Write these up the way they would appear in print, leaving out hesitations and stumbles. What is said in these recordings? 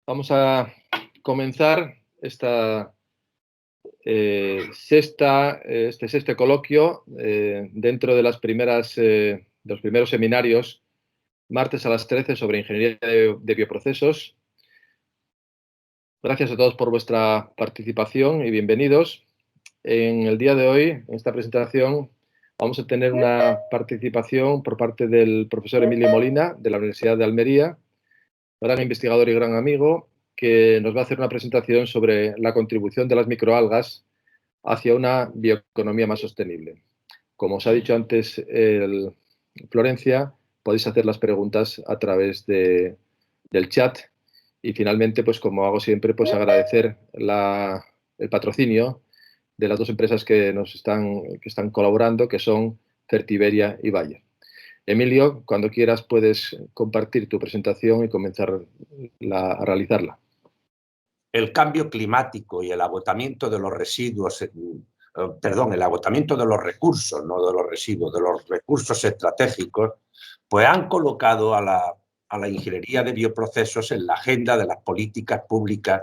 Vamos a comenzar este sexto coloquio dentro de los primeros seminarios, martes a las 13, sobre ingeniería de bioprocesos. Gracias a todos por vuestra participación y bienvenidos. En el día de hoy, en esta presentación, vamos a tener una participación por parte del profesor Emilio Molina, de la Universidad de Almería, gran investigador y gran amigo, que nos va a hacer una presentación sobre la contribución de las microalgas hacia una bioeconomía más sostenible. Como os ha dicho antes Florencia, podéis hacer las preguntas a través del chat. Y finalmente, pues como hago siempre, pues agradecer el patrocinio de las dos empresas que están colaborando, que son Fertiberia y Bayer. Emilio, cuando quieras puedes compartir tu presentación y comenzar a realizarla. El cambio climático y el agotamiento de los residuos, el agotamiento de los recursos, no de los residuos, de los recursos estratégicos, pues han colocado a la ingeniería de bioprocesos en la agenda de las políticas públicas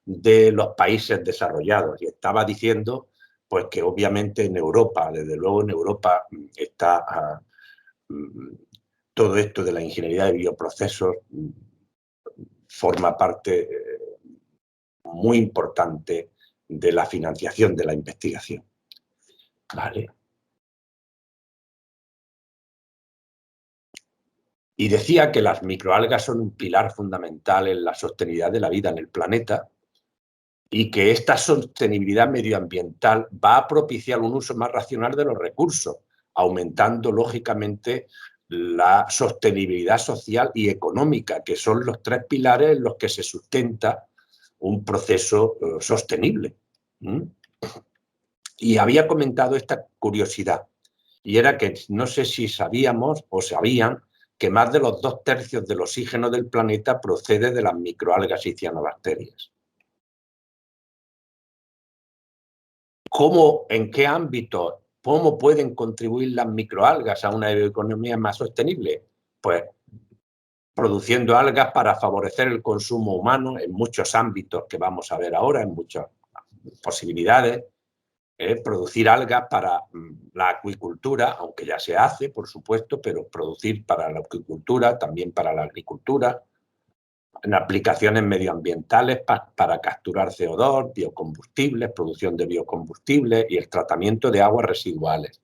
de los países desarrollados. Y estaba diciendo pues que obviamente en Europa, desde luego en Europa está todo esto de la ingeniería de bioprocesos forma parte muy importante de la financiación de la investigación. ¿Vale? Y decía que las microalgas son un pilar fundamental en la sostenibilidad de la vida en el planeta y que esta sostenibilidad medioambiental va a propiciar un uso más racional de los recursos, aumentando lógicamente la sostenibilidad social y económica, que son los tres pilares en los que se sustenta un proceso sostenible. Y había comentado esta curiosidad, y era que no sé si sabíamos o sabían que más de los 2/3 del oxígeno del planeta procede de las microalgas y cianobacterias. ¿En qué ámbito, cómo pueden contribuir las microalgas a una bioeconomía más sostenible? Pues produciendo algas para favorecer el consumo humano en muchos ámbitos que vamos a ver ahora, en muchas posibilidades. Producir algas para la acuicultura, aunque ya se hace, por supuesto, pero producir para la acuicultura, también para la agricultura, en aplicaciones medioambientales para capturar CO2, biocombustibles, producción de biocombustibles y el tratamiento de aguas residuales.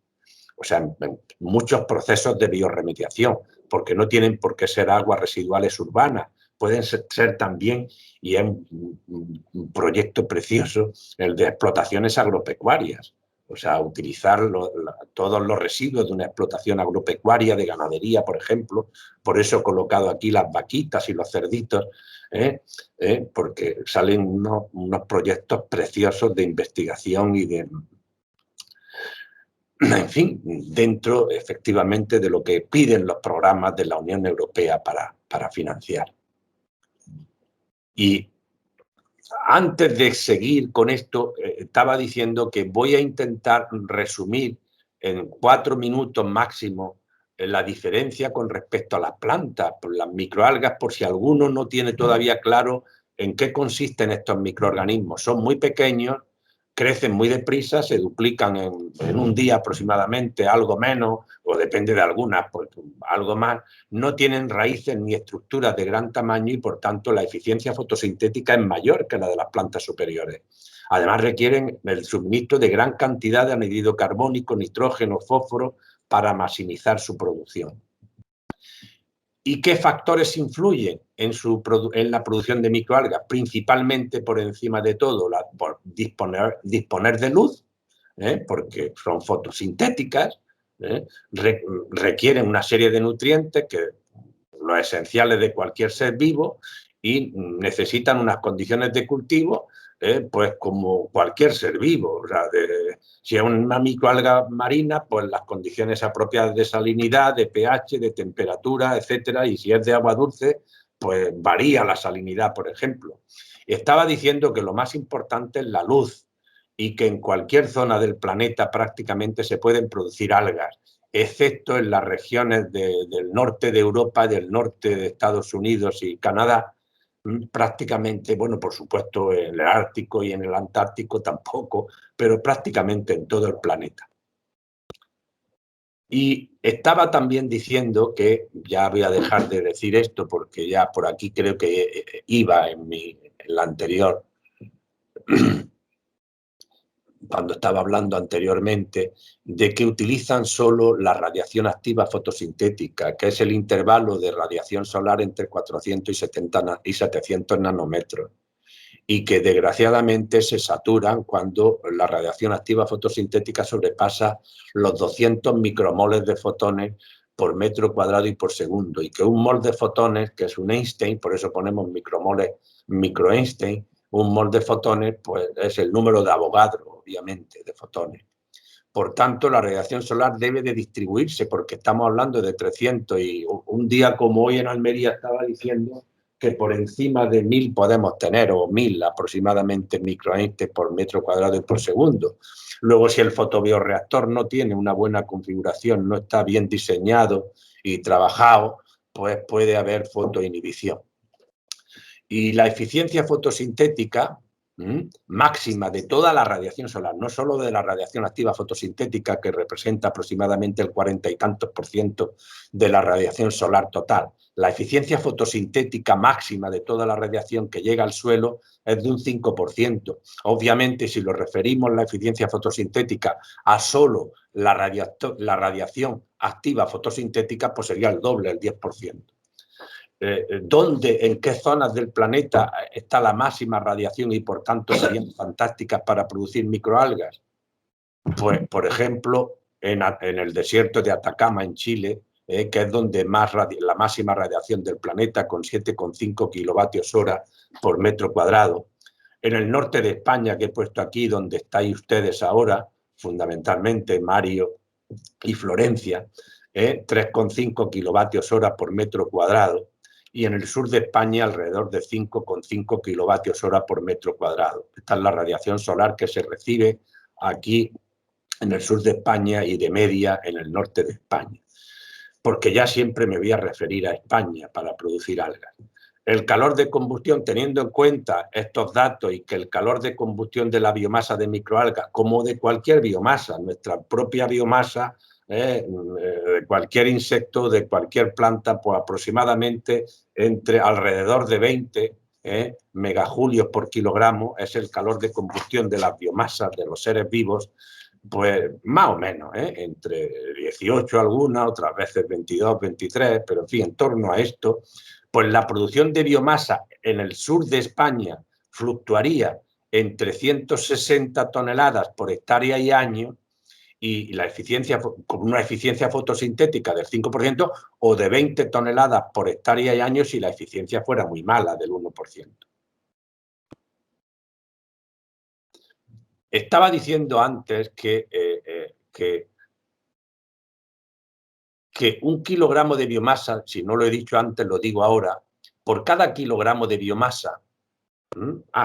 O sea, en muchos procesos de bioremediación, porque no tienen por qué ser aguas residuales urbanas, pueden ser también, y es un proyecto precioso, el de explotaciones agropecuarias. O sea, utilizar todos los residuos de una explotación agropecuaria, de ganadería, por ejemplo. Por eso he colocado aquí las vaquitas y los cerditos, porque salen unos proyectos preciosos de investigación y de... En fin, dentro efectivamente de lo que piden los programas de la Unión Europea para financiar. Y antes de seguir con esto, estaba diciendo que voy a intentar resumir en 4 minutos máximo la diferencia con respecto a las plantas, las microalgas, por si alguno no tiene todavía claro en qué consisten estos microorganismos. Son muy pequeños, crecen muy deprisa, se duplican en un día aproximadamente, algo menos, o depende de algunas, pues algo más. No tienen raíces ni estructuras de gran tamaño y, por tanto, la eficiencia fotosintética es mayor que la de las plantas superiores. Además, requieren el suministro de gran cantidad de anhídrido carbónico, nitrógeno, fósforo, para maximizar su producción. ¿Y qué factores influyen en la producción de microalgas? Principalmente, por encima de todo, por disponer de luz, porque son fotosintéticas, requieren una serie de nutrientes, los esenciales de cualquier ser vivo, y necesitan unas condiciones de cultivo pues como cualquier ser vivo. O sea, si es una microalga marina, pues las condiciones apropiadas de salinidad, de pH, de temperatura, etcétera, y si es de agua dulce, pues varía la salinidad, por ejemplo. Estaba diciendo que lo más importante es la luz y que en cualquier zona del planeta prácticamente se pueden producir algas, excepto en las regiones del norte de Europa, del norte de Estados Unidos y Canadá, prácticamente, bueno, por supuesto en el Ártico y en el Antártico tampoco, pero prácticamente en todo el planeta. Y estaba también diciendo que, ya voy a dejar de decir esto porque ya por aquí creo que iba en la anterior, cuando estaba hablando anteriormente, de que utilizan solo la radiación activa fotosintética, que es el intervalo de radiación solar entre 400 y 700 nanómetros, y que desgraciadamente se saturan cuando la radiación activa fotosintética sobrepasa los 200 micromoles de fotones por metro cuadrado y por segundo, y que un mol de fotones, que es un Einstein, por eso ponemos micromoles, micro-Einstein, un mol de fotones pues es el número de Avogadro, obviamente, de fotones. Por tanto, la radiación solar debe de distribuirse, porque estamos hablando de 300, y un día como hoy en Almería estaba diciendo que por encima de 1000 podemos tener, o 1000 aproximadamente microeinstein por metro cuadrado y por segundo. Luego, si el fotobioreactor no tiene una buena configuración, no está bien diseñado y trabajado, pues puede haber fotoinhibición. Y la eficiencia fotosintética máxima de toda la radiación solar, no solo de la radiación activa fotosintética, que representa aproximadamente el 40 y tantos % de la radiación solar total. La eficiencia fotosintética máxima de toda la radiación que llega al suelo es de un 5%. Obviamente, si lo referimos la eficiencia fotosintética a solo la radiación activa fotosintética, pues sería el doble, el 10%. ¿Dónde, en qué zonas del planeta está la máxima radiación y por tanto serían fantásticas para producir microalgas? Pues, por ejemplo, en el desierto de Atacama, en Chile, que es donde la máxima radiación del planeta, con 7,5 kilovatios hora por metro cuadrado. En el norte de España, que he puesto aquí, donde estáis ustedes ahora, fundamentalmente Mario y Florencia, 3,5 kilovatios hora por metro cuadrado. Y en el sur de España alrededor de 5,5 kilovatios hora por metro cuadrado. Esta es la radiación solar que se recibe aquí en el sur de España y de media en el norte de España. Porque ya siempre me voy a referir a España para producir algas. El calor de combustión, teniendo en cuenta estos datos y que el calor de combustión de la biomasa de microalgas, como de cualquier biomasa, nuestra propia biomasa, de cualquier insecto, de cualquier planta, pues aproximadamente entre alrededor de 20 megajulios por kilogramo es el calor de combustión de las biomasas de los seres vivos, pues más o menos, entre 18 algunas, otras veces 22, 23, pero en fin, en torno a esto, pues la producción de biomasa en el sur de España fluctuaría entre 160 toneladas por hectárea y año, y la eficiencia, con una eficiencia fotosintética del 5%, o de 20 toneladas por hectárea y año si la eficiencia fuera muy mala, del 1%. Estaba diciendo antes que un kilogramo de biomasa, si no lo he dicho antes, lo digo ahora, por cada kilogramo de biomasa.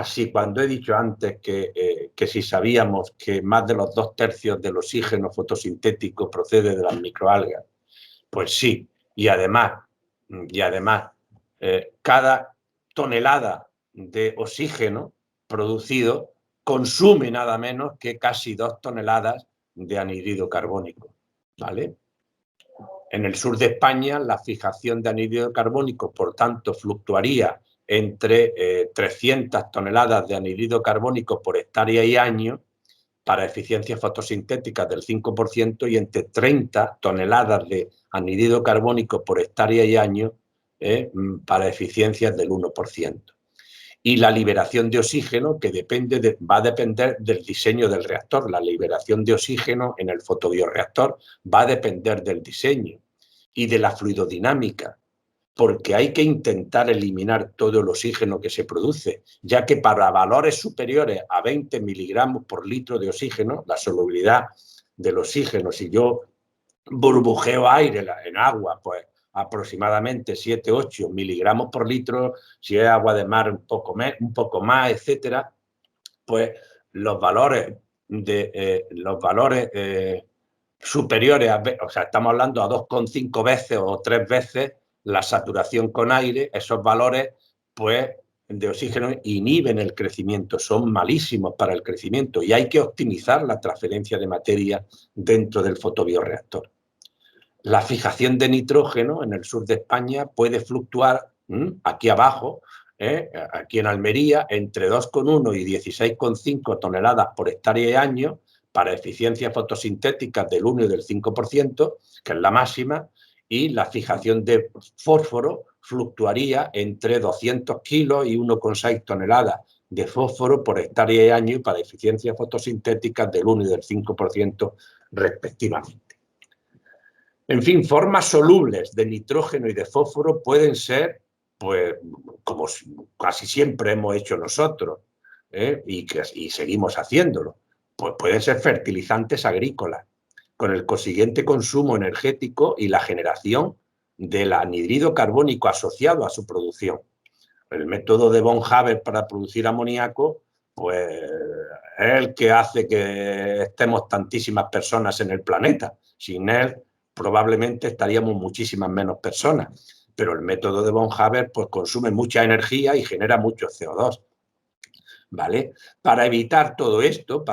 Sí, cuando he dicho antes que si sabíamos que más de los 2/3 del oxígeno fotosintético procede de las microalgas, pues sí, y además cada tonelada de oxígeno producido consume nada menos que casi 2 toneladas de anhídrido carbónico, ¿vale? En el sur de España, la fijación de anhídrido carbónico, por tanto, fluctuaría entre 300 toneladas de anhídrido carbónico por hectárea y año para eficiencias fotosintéticas del 5% y entre 30 toneladas de anhídrido carbónico por hectárea y año para eficiencias del 1%. Y la liberación de oxígeno, que va a depender del diseño del reactor. La liberación de oxígeno en el fotobioreactor va a depender del diseño y de la fluidodinámica, porque hay que intentar eliminar todo el oxígeno que se produce, ya que para valores superiores a 20 miligramos por litro de oxígeno, la solubilidad del oxígeno, si yo burbujeo aire en agua, pues aproximadamente 7-8 miligramos por litro, si es agua de mar un poco más, etcétera, pues los valores superiores, o sea, estamos hablando a 2,5 veces o 3 veces la saturación con aire, esos valores pues de oxígeno inhiben el crecimiento, son malísimos para el crecimiento y hay que optimizar la transferencia de materia dentro del fotobioreactor. La fijación de nitrógeno en el sur de España puede fluctuar aquí abajo, aquí en Almería, entre 2,1 y 16,5 toneladas por hectárea y año para eficiencias fotosintéticas del 1 y del 5%, que es la máxima, y la fijación de fósforo fluctuaría entre 200 kilos y 1,6 toneladas de fósforo por hectárea y año para eficiencias fotosintéticas del 1 y del 5% respectivamente. En fin, formas solubles de nitrógeno y de fósforo pueden ser, pues, como casi siempre hemos hecho nosotros, y seguimos haciéndolo, pues pueden ser fertilizantes agrícolas, con el consiguiente consumo energético y la generación del anhídrido carbónico asociado a su producción. El método de von Haber para producir amoníaco, pues, es el que hace que estemos tantísimas personas en el planeta. Sin él, probablemente estaríamos muchísimas menos personas. Pero el método de von Haber, pues, consume mucha energía y genera mucho CO2. ¿Vale? Para evitar todo esto,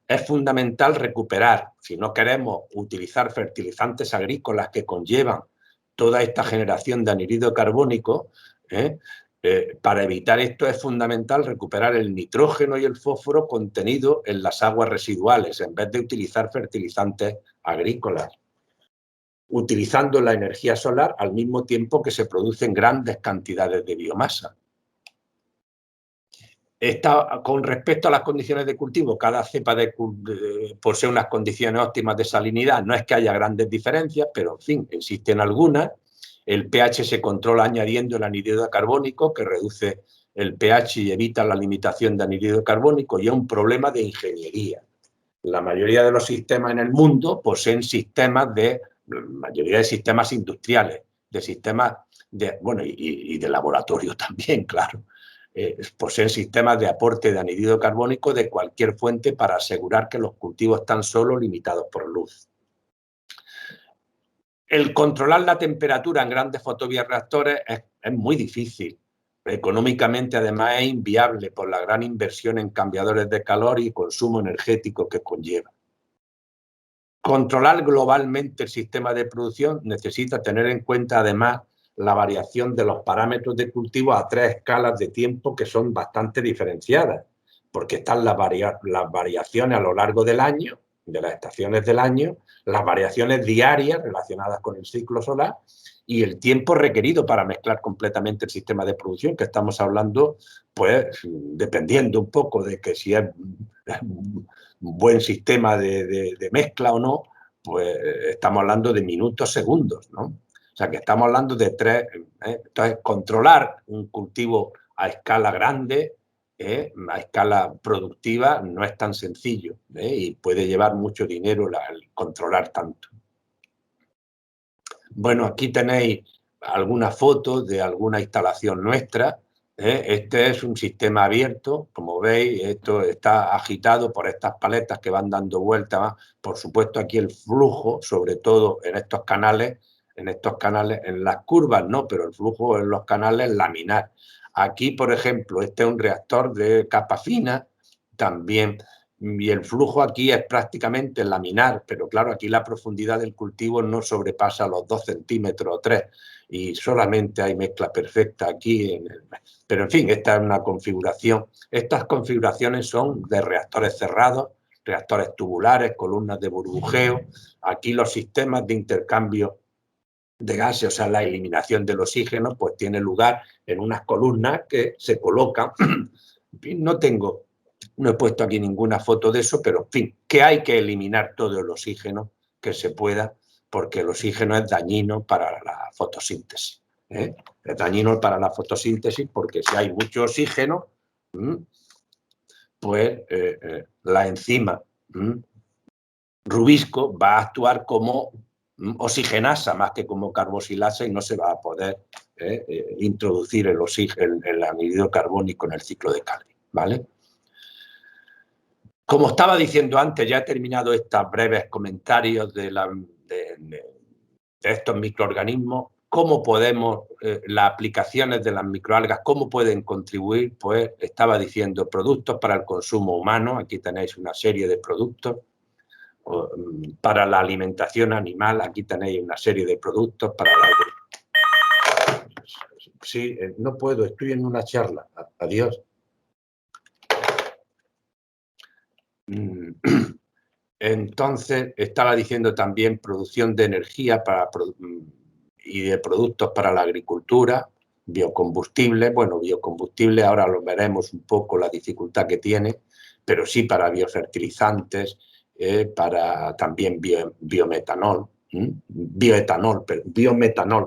es fundamental recuperar, si no queremos utilizar fertilizantes agrícolas que conllevan toda esta generación de anhídrido carbónico, para evitar esto es fundamental recuperar el nitrógeno y el fósforo contenido en las aguas residuales, en vez de utilizar fertilizantes agrícolas, utilizando la energía solar al mismo tiempo que se producen grandes cantidades de biomasa. Con respecto a las condiciones de cultivo, cada cepa posee unas condiciones óptimas de salinidad. No es que haya grandes diferencias, pero en fin, existen algunas. El pH se controla añadiendo el anhídrido carbónico, que reduce el pH y evita la limitación de anhídrido carbónico, y es un problema de ingeniería. La mayoría de los sistemas en el mundo poseen mayoría de sistemas industriales, de sistemas y de laboratorio también, claro. Poseen sistemas de aporte de anhídrido carbónico de cualquier fuente para asegurar que los cultivos están solo limitados por luz. El controlar la temperatura en grandes fotobioreactores es muy difícil. Económicamente, además, es inviable por la gran inversión en cambiadores de calor y consumo energético que conlleva. Controlar globalmente el sistema de producción necesita tener en cuenta, además, la variación de los parámetros de cultivo a 3 escalas de tiempo que son bastante diferenciadas, porque están las variaciones a lo largo del año, de las estaciones del año, las variaciones diarias relacionadas con el ciclo solar y el tiempo requerido para mezclar completamente el sistema de producción, que estamos hablando, pues, dependiendo un poco de que si es un buen sistema de mezcla o no, pues estamos hablando de minutos, segundos, ¿no? O sea, que estamos hablando de 3. Entonces, controlar un cultivo a escala grande, a escala productiva, no es tan sencillo, y puede llevar mucho dinero el controlar tanto. Bueno, aquí tenéis algunas fotos de alguna instalación nuestra. Este es un sistema abierto, como veis, esto está agitado por estas paletas que van dando vueltas. Por supuesto, aquí el flujo, sobre todo en estos canales, en las curvas no, pero el flujo en los canales laminar. Aquí, por ejemplo, este es un reactor de capa fina también, y el flujo aquí es prácticamente laminar, pero claro, aquí la profundidad del cultivo no sobrepasa los 2 centímetros o 3, y solamente hay mezcla perfecta aquí. Pero en fin, esta es una configuración. Estas configuraciones son de reactores cerrados, reactores tubulares, columnas de burbujeo. Aquí los sistemas de intercambio de gases, o sea, la eliminación del oxígeno, pues tiene lugar en unas columnas que se colocan. En fin, no he puesto aquí ninguna foto de eso, pero en fin, que hay que eliminar todo el oxígeno que se pueda, porque el oxígeno es dañino para la fotosíntesis. Es dañino para la fotosíntesis porque si hay mucho oxígeno, pues la enzima rubisco va a actuar como oxigenasa más que como carboxilasa y no se va a poder introducir el anhídrido carbónico en el ciclo de Calvin, ¿vale? Como estaba diciendo antes, ya he terminado estos breves comentarios de estos microorganismos. ¿Cómo podemos, las aplicaciones de las microalgas, cómo pueden contribuir? Pues estaba diciendo productos para el consumo humano, aquí tenéis una serie de productos. Para la alimentación animal, aquí tenéis una serie de productos. Para la... Sí, no puedo, estoy en una charla. Adiós. Entonces, estaba diciendo también producción de energía y de productos para la agricultura, biocombustibles. Bueno, biocombustibles ahora lo veremos un poco la dificultad que tiene, pero sí para biofertilizantes, para también biometanol, biometanol,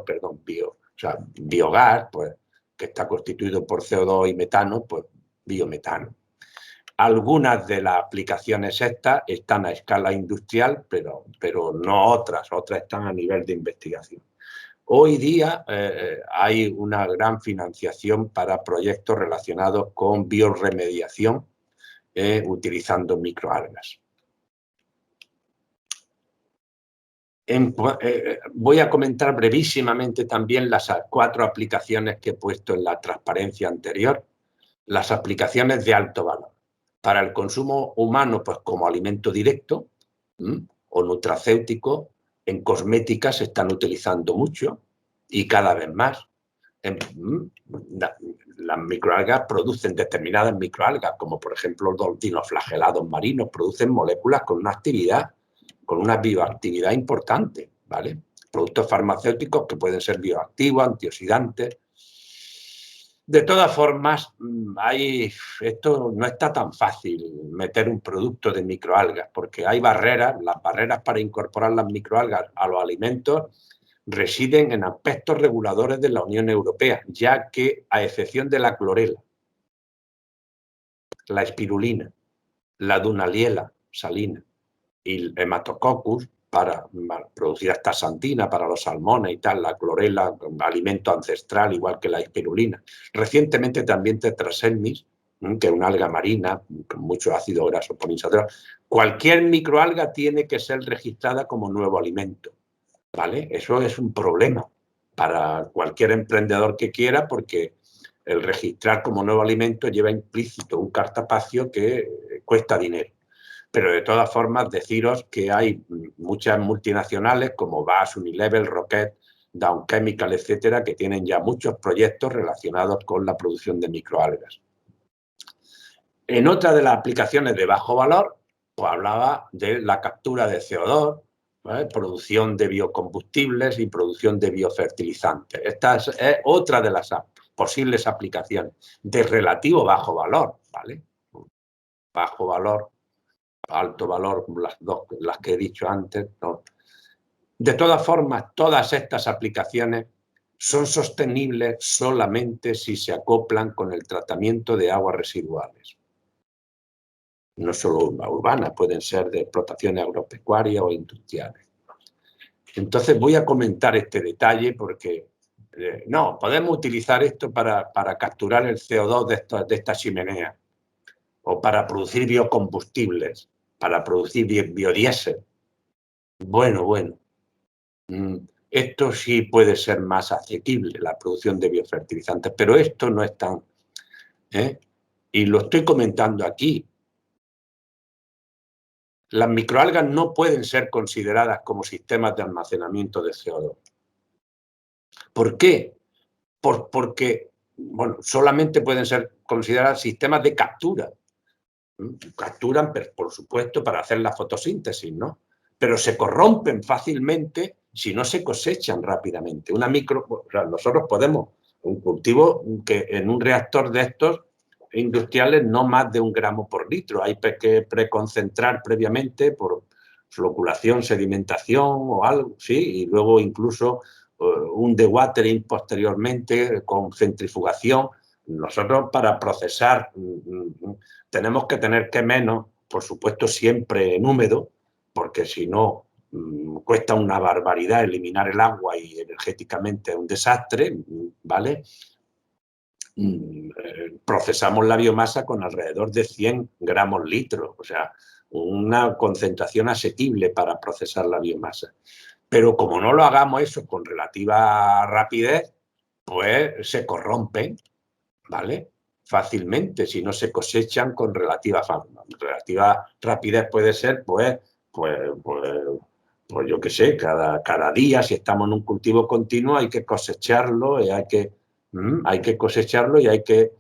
perdón, o sea, biogás, pues, que está constituido por CO2 y metano, pues biometano. Algunas de las aplicaciones estas están a escala industrial, pero no otras están a nivel de investigación. Hoy día hay una gran financiación para proyectos relacionados con bioremediación utilizando microalgas. Voy a comentar brevísimamente también las 4 aplicaciones que he puesto en la transparencia anterior, las aplicaciones de alto valor. Para el consumo humano, pues como alimento directo o nutracéutico, en cosmética se están utilizando mucho y cada vez más. Las microalgas producen determinadas microalgas, como por ejemplo los dinoflagelados marinos, producen moléculas con una bioactividad importante, ¿vale? Productos farmacéuticos que pueden ser bioactivos, antioxidantes. De todas formas, esto no está tan fácil meter un producto de microalgas, porque hay barreras. Las barreras para incorporar las microalgas a los alimentos residen en aspectos reguladores de la Unión Europea, ya que, a excepción de la clorela, la espirulina, la dunaliela salina y el hematococcus, para producir astaxantina para los salmones y tal, la clorela, alimento ancestral, igual que la espirulina. Recientemente también tetraselmis, que es una alga marina con mucho ácido graso poliinsaturado. Cualquier microalga tiene que ser registrada como nuevo alimento, ¿vale? Eso es un problema para cualquier emprendedor que quiera, porque el registrar como nuevo alimento lleva implícito un cartapacio que cuesta dinero. Pero de todas formas, deciros que hay muchas multinacionales como BASF, Unilever, Rocket, Dow Chemical, etcétera, que tienen ya muchos proyectos relacionados con la producción de microalgas. En otra de las aplicaciones de bajo valor, pues hablaba de la captura de CO2, ¿vale? Producción de biocombustibles y producción de biofertilizantes. Esta es otra de las posibles aplicaciones de relativo bajo valor, ¿vale? Bajo valor, alto valor, las que he dicho antes, ¿no? De todas formas, todas estas aplicaciones son sostenibles solamente si se acoplan con el tratamiento de aguas residuales. No solo urbanas, pueden ser de explotaciones agropecuarias o industriales. Entonces voy a comentar este detalle porque no, podemos utilizar esto para capturar el CO2 de esta chimenea, o para producir biocombustibles, para producir biodiesel. Bueno, esto sí puede ser más asequible, la producción de biofertilizantes, pero esto no es tan... Y lo estoy comentando aquí. Las microalgas no pueden ser consideradas como sistemas de almacenamiento de CO2. ¿Por qué? Porque, bueno, solamente pueden ser consideradas sistemas de captura. Capturan, por supuesto, para hacer la fotosíntesis, ¿no? Pero se corrompen fácilmente si no se cosechan rápidamente. O sea, nosotros podemos, un cultivo que en un reactor de estos industriales no más de 1 gramo por litro. Hay que preconcentrar previamente por floculación, sedimentación o algo, ¿sí? Y luego incluso un dewatering posteriormente con centrifugación. Nosotros para procesar tenemos que tener que menos, por supuesto siempre en húmedo, porque si no cuesta una barbaridad eliminar el agua y energéticamente es un desastre, ¿vale? Procesamos la biomasa con alrededor de 100 gramos litro, o sea, una concentración asequible para procesar la biomasa. Pero como no lo hagamos eso con relativa rapidez, pues se corrompen, ¿vale? Fácilmente, si no se cosechan con relativa rapidez puede ser, pues yo qué sé, cada día, si estamos en un cultivo continuo, hay que cosecharlo y hay que cosecharlo y hay que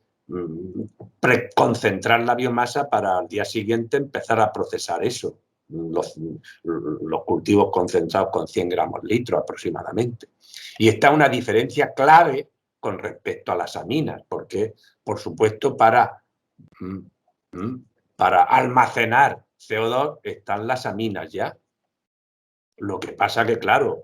concentrar la biomasa para al día siguiente empezar a procesar eso. Los cultivos concentrados con 100 gramos litro aproximadamente. Y está una diferencia clave con respecto a las aminas, porque, por supuesto, para almacenar CO2 están las aminas ya. Lo que pasa que, claro,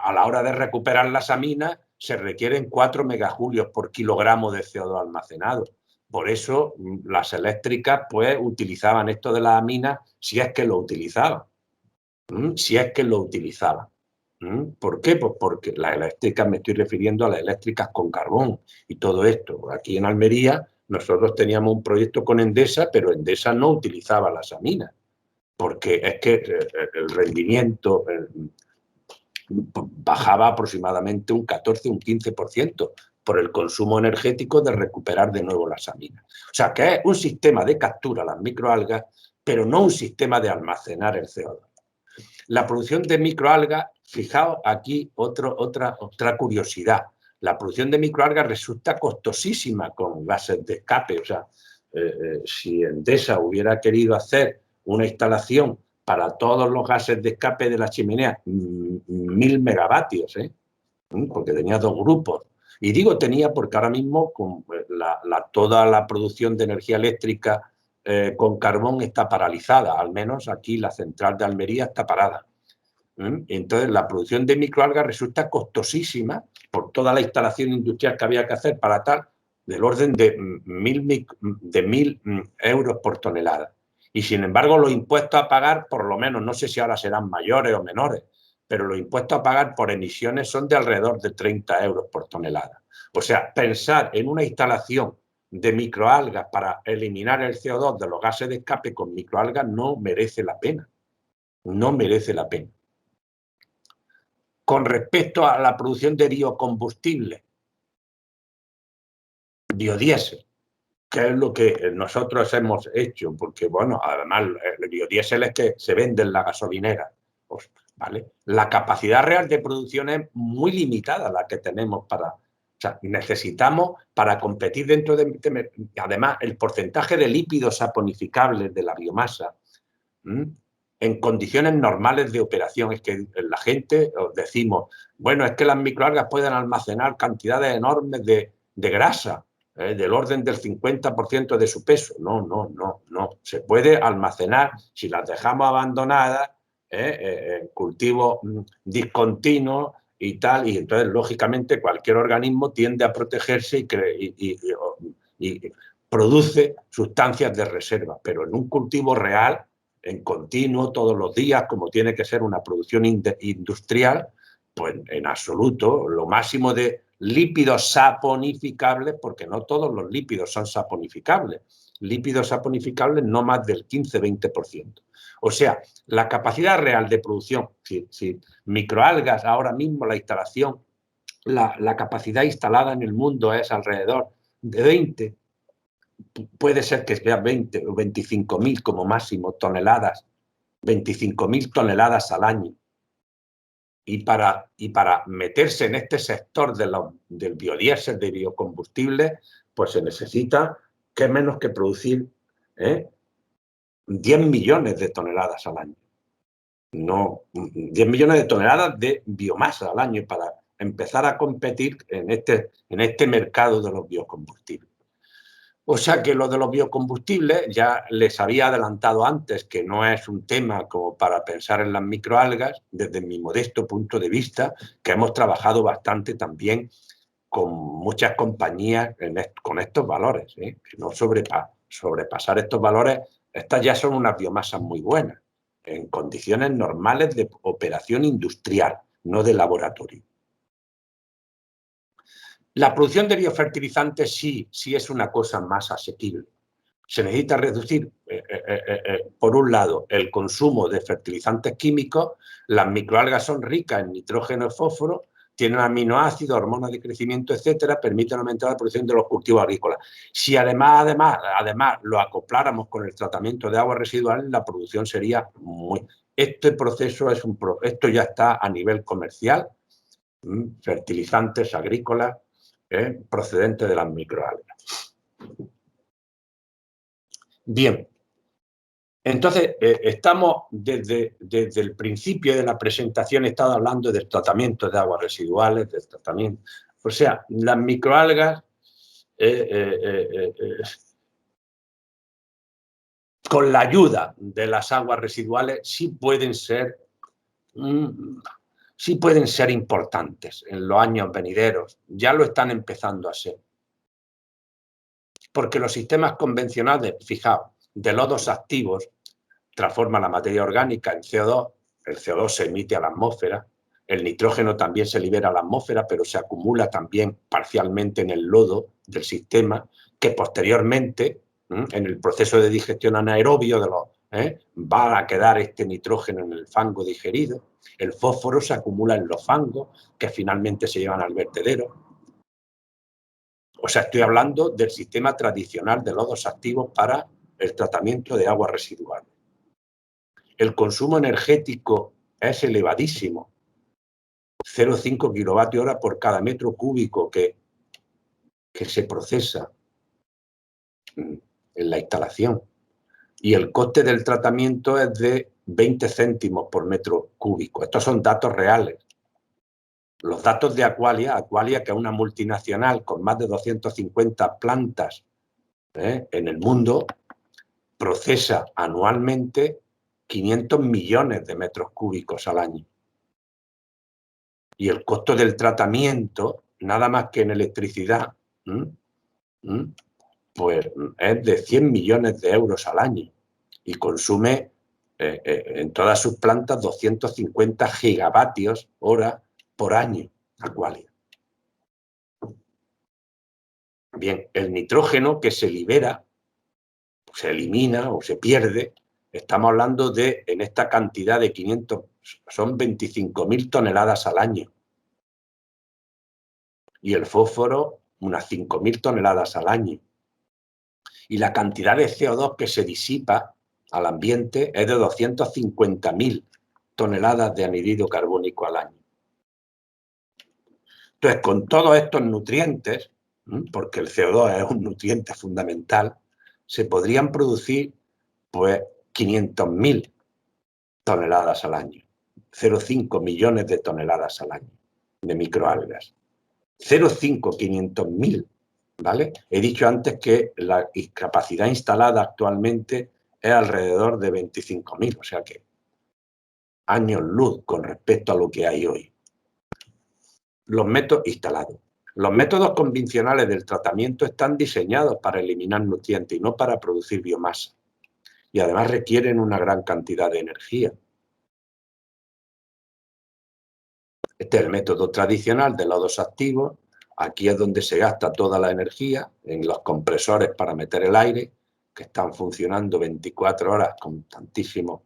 a la hora de recuperar las aminas se requieren 4 megajulios por kilogramo de CO2 almacenado. Por eso las eléctricas pues utilizaban esto de las aminas si es que lo utilizaban. Si es que lo utilizaban. ¿Por qué? Pues porque las eléctricas, me estoy refiriendo a las eléctricas con carbón y todo esto. Aquí en Almería nosotros teníamos un proyecto con Endesa, pero Endesa no utilizaba las aminas, porque es que el rendimiento bajaba aproximadamente un 14, un 15% por el consumo energético de recuperar de nuevo las aminas. O sea, que es un sistema de captura las microalgas, pero no un sistema de almacenar el CO2. La producción de microalgas, fijaos aquí otra curiosidad. La producción de microalgas resulta costosísima con gases de escape. O sea, si Endesa hubiera querido hacer una instalación para todos los gases de escape de la chimenea, 1000 megavatios, porque tenía 2 grupos. Y digo tenía porque ahora mismo con toda la producción de energía eléctrica con carbón está paralizada, al menos aquí la central de Almería está parada. Entonces la producción de microalgas resulta costosísima por toda la instalación industrial que había que hacer para tal, del orden de 1000 euros por tonelada. Y sin embargo los impuestos a pagar, por lo menos, no sé si ahora serán mayores o menores, pero los impuestos a pagar por emisiones son de alrededor de 30 euros por tonelada. O sea, pensar en una instalación de microalgas para eliminar el CO2 de los gases de escape con microalgas no merece la pena. No merece la pena. Con respecto a la producción de biocombustible, biodiesel, que es lo que nosotros hemos hecho, porque, bueno, además el biodiesel es que se vende en la gasolinera, pues, ¿vale? La capacidad real de producción es muy limitada la que tenemos para... O sea, necesitamos para competir dentro de... Además, el porcentaje de lípidos saponificables de la biomasa en condiciones normales de operación, es que la gente os decimos, bueno, es que las microalgas pueden almacenar cantidades enormes de grasa, del orden del 50% de su peso. No. Se puede almacenar si las dejamos abandonadas en cultivos discontinuos y tal, y entonces, lógicamente, cualquier organismo tiende a protegerse y produce sustancias de reserva, pero en un cultivo real, en continuo, todos los días, como tiene que ser una producción industrial, pues en absoluto, lo máximo de lípidos saponificables, porque no todos los lípidos son saponificables, lípidos saponificables no más del 15-20%. O sea, la capacidad real de producción, si microalgas, ahora mismo la instalación, la capacidad instalada en el mundo es alrededor de 20, puede ser que sea 20 o 25.000 como máximo toneladas, 25.000 toneladas al año. Y para meterse en este sector del biodiesel, de biocombustible, pues se necesita que menos que producir 10 millones de toneladas al año. No, 10 millones de toneladas de biomasa al año para empezar a competir en este mercado de los biocombustibles. O sea que lo de los biocombustibles ya les había adelantado antes que no es un tema como para pensar en las microalgas, desde mi modesto punto de vista, que hemos trabajado bastante también con muchas compañías con estos valores, que no sobrepasar estos valores. Estas ya son unas biomasas muy buenas, en condiciones normales de operación industrial, no de laboratorio. La producción de biofertilizantes sí es una cosa más asequible. Se necesita reducir, por un lado, el consumo de fertilizantes químicos. Las microalgas son ricas en nitrógeno y fósforo, tienen aminoácidos, hormonas de crecimiento, etcétera, permiten aumentar la producción de los cultivos agrícolas. Si además lo acopláramos con el tratamiento de aguas residuales, la producción sería muy... Este proceso esto ya está a nivel comercial, fertilizantes agrícolas procedentes de las microalgas. Bien, entonces estamos desde el principio de la presentación, he estado hablando del tratamiento de aguas residuales, del tratamiento, o sea, las microalgas con la ayuda de las aguas residuales sí pueden ser importantes en los años venideros, ya lo están empezando a ser. Porque los sistemas convencionales, fijaos, de lodos activos, transforman la materia orgánica en CO2, el CO2 se emite a la atmósfera, el nitrógeno también se libera a la atmósfera, pero se acumula también parcialmente en el lodo del sistema, que posteriormente, en el proceso de digestión anaerobio va a quedar este nitrógeno en el fango digerido, el fósforo se acumula en los fangos, que finalmente se llevan al vertedero. O sea, estoy hablando del sistema tradicional de lodos activos para el tratamiento de aguas residuales. El consumo energético es elevadísimo, 0,5 kilovatios-hora por cada metro cúbico que se procesa en la instalación. Y el coste del tratamiento es de 20 céntimos por metro cúbico. Estos son datos reales. Los datos de Aqualia, que es una multinacional con más de 250 plantas en el mundo, procesa anualmente 500 millones de metros cúbicos al año. Y el costo del tratamiento, nada más que en electricidad, pues es de 100 millones de euros al año y consume en todas sus plantas 250 gigavatios hora por año, Aqualia. Bien, el nitrógeno que se libera, se elimina o se pierde, estamos hablando de, en esta cantidad de 500, son 25.000 toneladas al año. Y el fósforo, unas 5.000 toneladas al año. Y la cantidad de CO2 que se disipa al ambiente es de 250.000 toneladas de anhídrido carbónico al año. Entonces, con todos estos nutrientes, porque el CO2 es un nutriente fundamental, se podrían producir pues 500.000 toneladas al año, 0,5 millones de toneladas al año de microalgas. 0,5, 500.000, ¿vale? He dicho antes que la capacidad instalada actualmente es alrededor de 25.000, o sea que años luz con respecto a lo que hay hoy. Los métodos instalados. Los métodos convencionales del tratamiento están diseñados para eliminar nutrientes y no para producir biomasa. Y además requieren una gran cantidad de energía. Este es el método tradicional de lodos activos. Aquí es donde se gasta toda la energía en los compresores para meter el aire, que están funcionando 24 horas con tantísimo,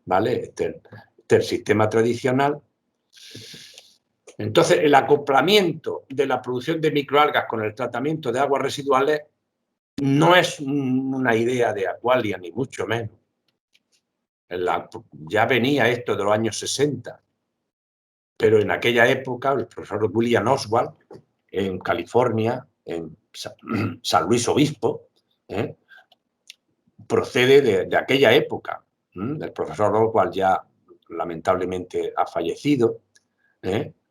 ¿vale? Este es el sistema tradicional. Entonces, el acoplamiento de la producción de microalgas con el tratamiento de aguas residuales no es una idea de Aqualia, ni mucho menos. Ya venía esto de los años 60, pero en aquella época el profesor William Oswald, en California, en San Luis Obispo, procede de aquella época. El profesor Oswald ya lamentablemente ha fallecido,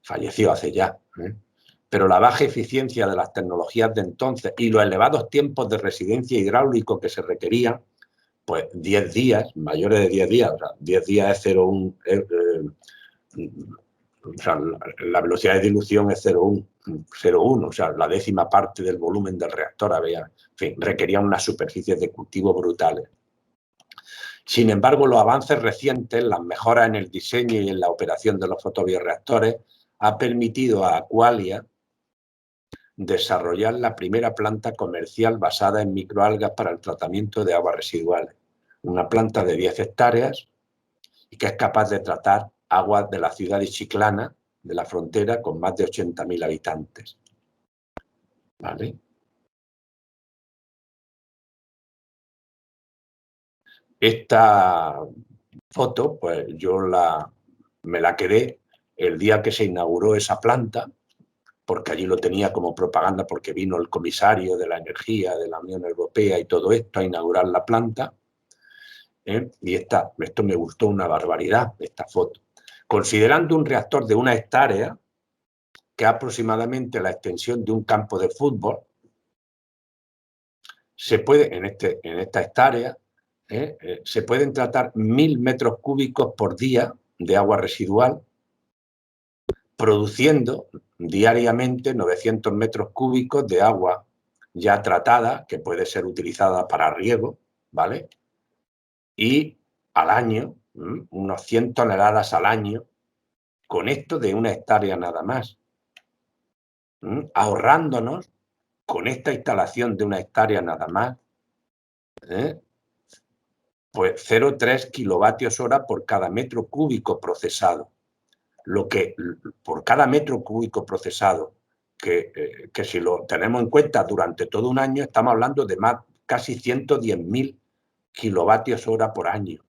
falleció hace ya, pero la baja eficiencia de las tecnologías de entonces y los elevados tiempos de residencia hidráulico que se requerían, pues 10 días, mayores de 10 días, o sea, 10 días es 0,1, o sea, la velocidad de dilución es 0,1, o sea, la décima parte del volumen del reactor, en fin, requerían unas superficies de cultivo brutales. Sin embargo, los avances recientes, las mejoras en el diseño y en la operación de los fotobioreactores, ha permitido a Aqualia desarrollar la primera planta comercial basada en microalgas para el tratamiento de aguas residuales. Una planta de 10 hectáreas y que es capaz de tratar aguas de la ciudad de Chiclana, de la frontera, con más de 80.000 habitantes. ¿Vale? Esta foto, pues yo me la quedé el día que se inauguró esa planta, porque allí lo tenía como propaganda, porque vino el comisario de la energía de la Unión Europea y todo esto a inaugurar la planta. Y esto me gustó una barbaridad, esta foto. Considerando un reactor de 1 hectárea, que es aproximadamente la extensión de un campo de fútbol, se puede, en esta hectárea, se pueden tratar 1.000 metros cúbicos por día de agua residual, produciendo diariamente 900 metros cúbicos de agua ya tratada, que puede ser utilizada para riego, ¿vale? Y al año, unos 100 toneladas al año, con esto de 1 hectárea nada más, ahorrándonos, con esta instalación de 1 hectárea nada más, pues 0,3 kilovatios hora por cada metro cúbico procesado. Lo que por cada metro cúbico procesado, que si lo tenemos en cuenta durante todo un año, estamos hablando de casi 110.000 kilovatios hora por año,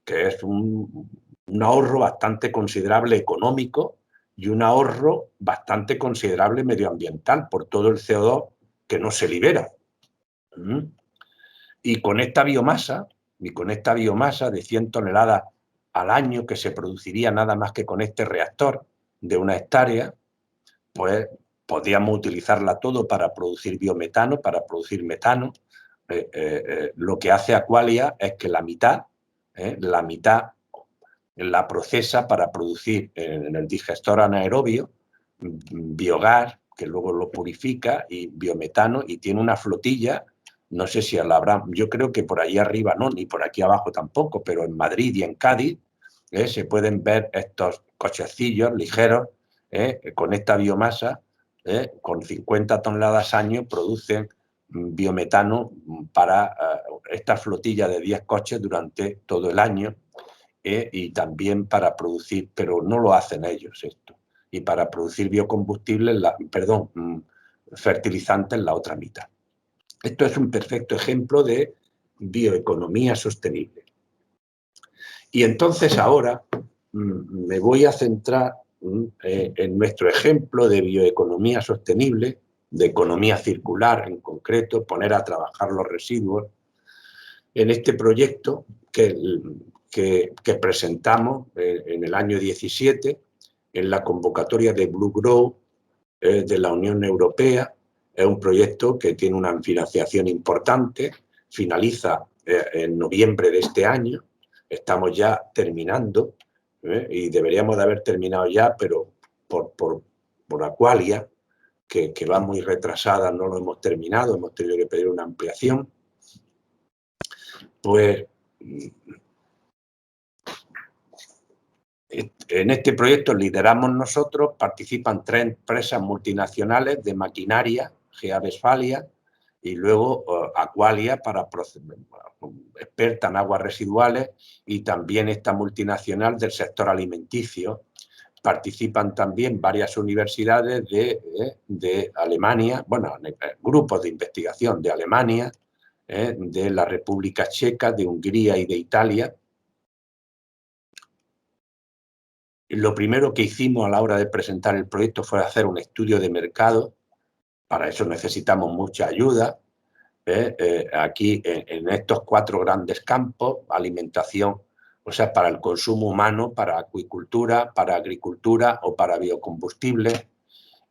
que es un ahorro bastante considerable económico y un ahorro bastante considerable medioambiental por todo el CO2 que no se libera. Y con esta biomasa de 100 toneladas al año que se produciría nada más que con este reactor de 1 hectárea, pues podríamos utilizarla todo para producir biometano, para producir metano. Lo que hace Aqualia es que la mitad la procesa para producir en el digestor anaerobio biogás, que luego lo purifica, y biometano, y tiene una flotilla. No sé si la habrá, yo creo que por ahí arriba no, ni por aquí abajo tampoco, pero en Madrid y en Cádiz se pueden ver estos cochecillos ligeros con esta biomasa, con 50 toneladas año, producen biometano para esta flotilla de 10 coches durante todo el año, y también para producir, pero no lo hacen ellos esto, y para producir biocombustibles, fertilizantes la otra mitad. Esto es un perfecto ejemplo de bioeconomía sostenible. Y entonces ahora me voy a centrar en nuestro ejemplo de bioeconomía sostenible, de economía circular en concreto, poner a trabajar los residuos, en este proyecto que presentamos en el año 17 en la convocatoria de Blue Grow de la Unión Europea. Es un proyecto que tiene una financiación importante, finaliza en noviembre de este año, estamos ya terminando y deberíamos de haber terminado ya, pero por Aqualia, que va muy retrasada, no lo hemos terminado, hemos tenido que pedir una ampliación. Pues en este proyecto lideramos nosotros, participan 3 empresas multinacionales de maquinaria, GEA Westfalia, y luego Aqualia, experta en aguas residuales, y también esta multinacional del sector alimenticio. Participan también varias universidades de Alemania, bueno, grupos de investigación de Alemania, de la República Checa, de Hungría y de Italia. Lo primero que hicimos a la hora de presentar el proyecto fue hacer un estudio de mercado. Para eso necesitamos mucha ayuda. Aquí en estos 4 grandes campos, alimentación, o sea, para el consumo humano, para acuicultura, para agricultura o para biocombustibles.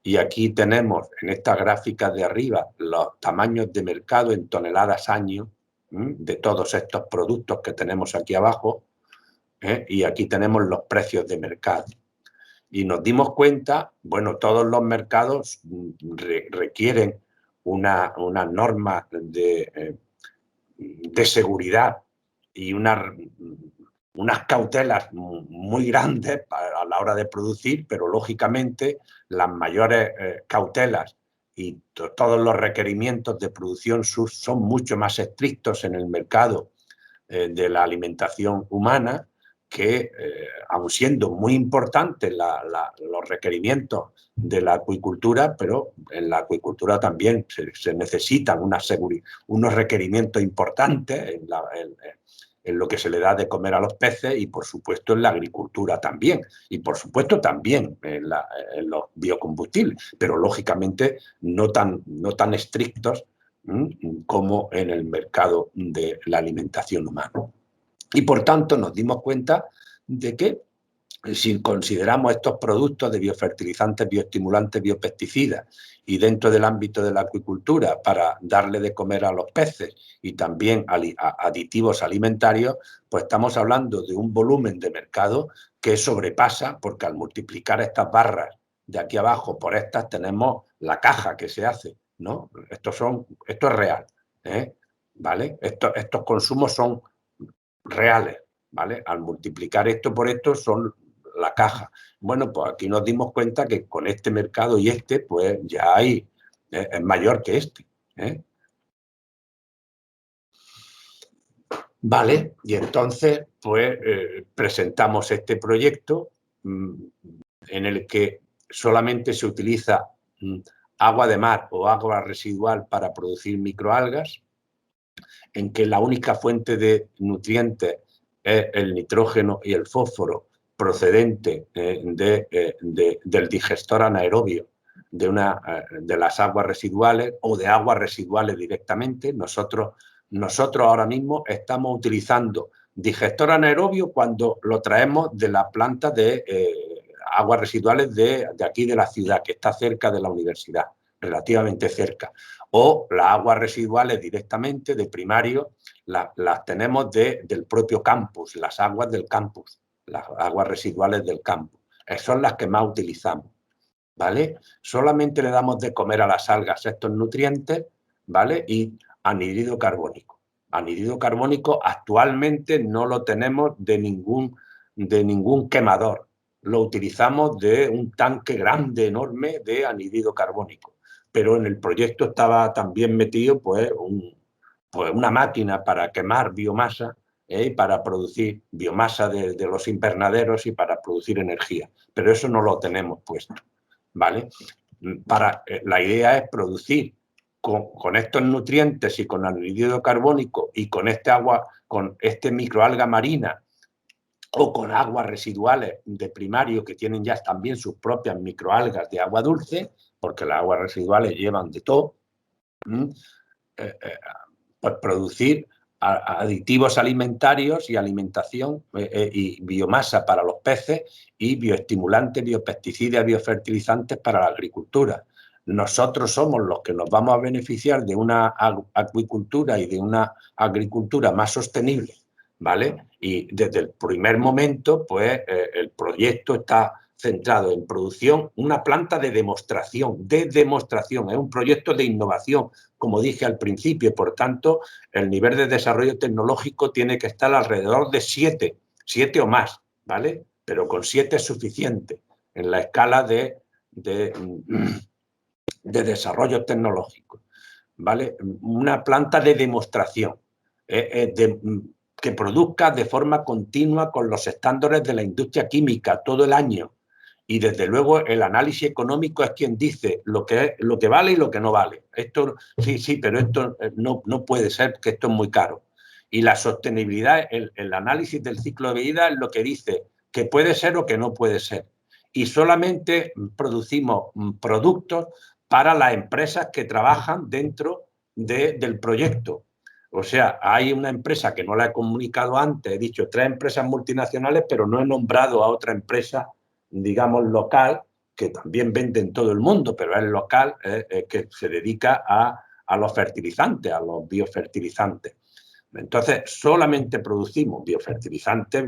Y aquí tenemos en estas gráficas de arriba los tamaños de mercado en toneladas año de todos estos productos que tenemos aquí abajo. Y aquí tenemos los precios de mercado. Y nos dimos cuenta, bueno, todos los mercados requieren una norma de seguridad y unas cautelas muy grandes a la hora de producir, pero lógicamente las mayores cautelas todos los requerimientos de producción son mucho más estrictos en el mercado de la alimentación humana, que aun siendo muy importantes los requerimientos de la acuicultura, pero en la acuicultura también se necesitan unos requerimientos importantes en lo que se le da de comer a los peces, y por supuesto en la agricultura también, y por supuesto también en los biocombustibles, pero lógicamente no tan estrictos como en el mercado de la alimentación humana. Y por tanto nos dimos cuenta de que si consideramos estos productos de biofertilizantes, bioestimulantes, biopesticidas, y dentro del ámbito de la acuicultura para darle de comer a los peces y también aditivos alimentarios, pues estamos hablando de un volumen de mercado que sobrepasa, porque al multiplicar estas barras de aquí abajo por estas tenemos la caja que se hace, ¿no? Esto es real, ¿vale? Estos consumos son reales, ¿vale? Al multiplicar esto por esto son la caja. Bueno, pues aquí nos dimos cuenta que con este mercado y pues ya hay, es mayor que este. Vale, y entonces pues presentamos este proyecto en el que solamente se utiliza agua de mar o agua residual para producir microalgas, en que la única fuente de nutrientes es el nitrógeno y el fósforo procedente del digestor anaerobio de las aguas residuales o de aguas residuales directamente. Nosotros ahora mismo estamos utilizando digestor anaerobio cuando lo traemos de la planta de aguas residuales de aquí de la ciudad, que está cerca de la universidad, relativamente cerca. O las aguas residuales directamente de primario las tenemos del propio campus, las aguas del campus, las aguas residuales del campus. Son las que más utilizamos, ¿vale? Solamente le damos de comer a las algas estos nutrientes, ¿vale? Y anhídrido carbónico. Anhídrido carbónico actualmente no lo tenemos de ningún quemador. Lo utilizamos de un tanque grande, enorme, de anhídrido carbónico. Pero en el proyecto estaba también metido pues una máquina para quemar biomasa, para producir biomasa de los invernaderos y para producir energía. Pero eso no lo tenemos puesto, ¿vale? La idea es producir con estos nutrientes y con anhídrido carbónico y con este microalga marina o con aguas residuales de primario que tienen ya también sus propias microalgas de agua dulce, porque las aguas residuales llevan de todo, pues producir aditivos alimentarios y alimentación y biomasa para los peces y bioestimulantes, biopesticidas, biofertilizantes para la agricultura. Nosotros somos los que nos vamos a beneficiar de una acuicultura y de una agricultura más sostenible, ¿vale? Y desde el primer momento, pues el proyecto está centrado en producción, una planta de demostración, es un proyecto de innovación, como dije al principio, por tanto, el nivel de desarrollo tecnológico tiene que estar alrededor de 7 o más, ¿vale? Pero con 7 es suficiente en la escala de desarrollo tecnológico, ¿vale? Una planta de demostración que produzca de forma continua con los estándares de la industria química todo el año. Y desde luego el análisis económico es quien dice lo que vale y lo que no vale. Esto sí, pero esto no puede ser, que esto es muy caro. Y la sostenibilidad, el análisis del ciclo de vida es lo que dice que puede ser o que no puede ser. Y solamente producimos productos para las empresas que trabajan dentro del proyecto. O sea, hay una empresa que no la he comunicado antes, he dicho 3 empresas multinacionales, pero no he nombrado a otra empresa, digamos, local, que también vende en todo el mundo, pero es local, que se dedica a los fertilizantes, a los biofertilizantes. Entonces, solamente producimos biofertilizantes,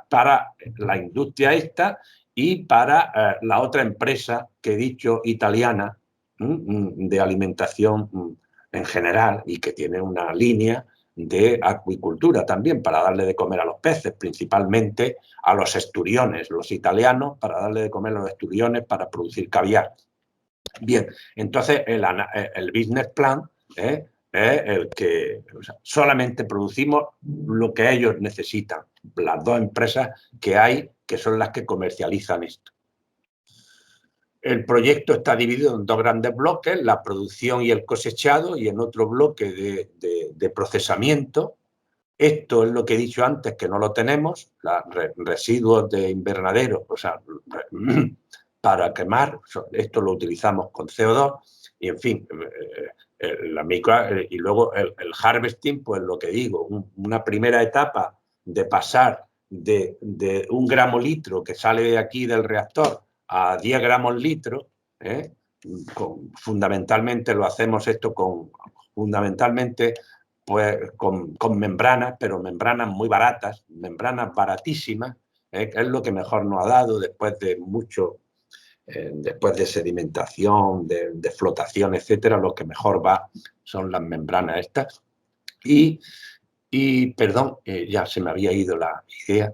para la industria esta y para la otra empresa que he dicho, italiana, de alimentación en general, y que tiene una línea de acuicultura también para darle de comer a los peces, principalmente a los esturiones, los italianos, para darle de comer a los esturiones para producir caviar. Bien, entonces el business plan es el que solamente producimos lo que ellos necesitan, las dos empresas que hay, que son las que comercializan esto. El proyecto está dividido en dos grandes bloques, la producción y el cosechado, y en otro bloque de procesamiento. Esto es lo que he dicho antes, que no lo tenemos, residuos de invernadero, o sea, para quemar, esto lo utilizamos con CO2, y en fin, y luego el harvesting, pues lo que digo, una primera etapa de pasar de 1 gramo litro que sale de aquí del reactor a 10 gramos litro, fundamentalmente lo hacemos esto fundamentalmente pues con membranas, pero membranas muy baratas, membranas baratísimas, que es lo que mejor nos ha dado después de mucho, después de sedimentación, de flotación, etcétera. Lo que mejor va son las membranas estas. Y perdón, ya se me había ido la idea.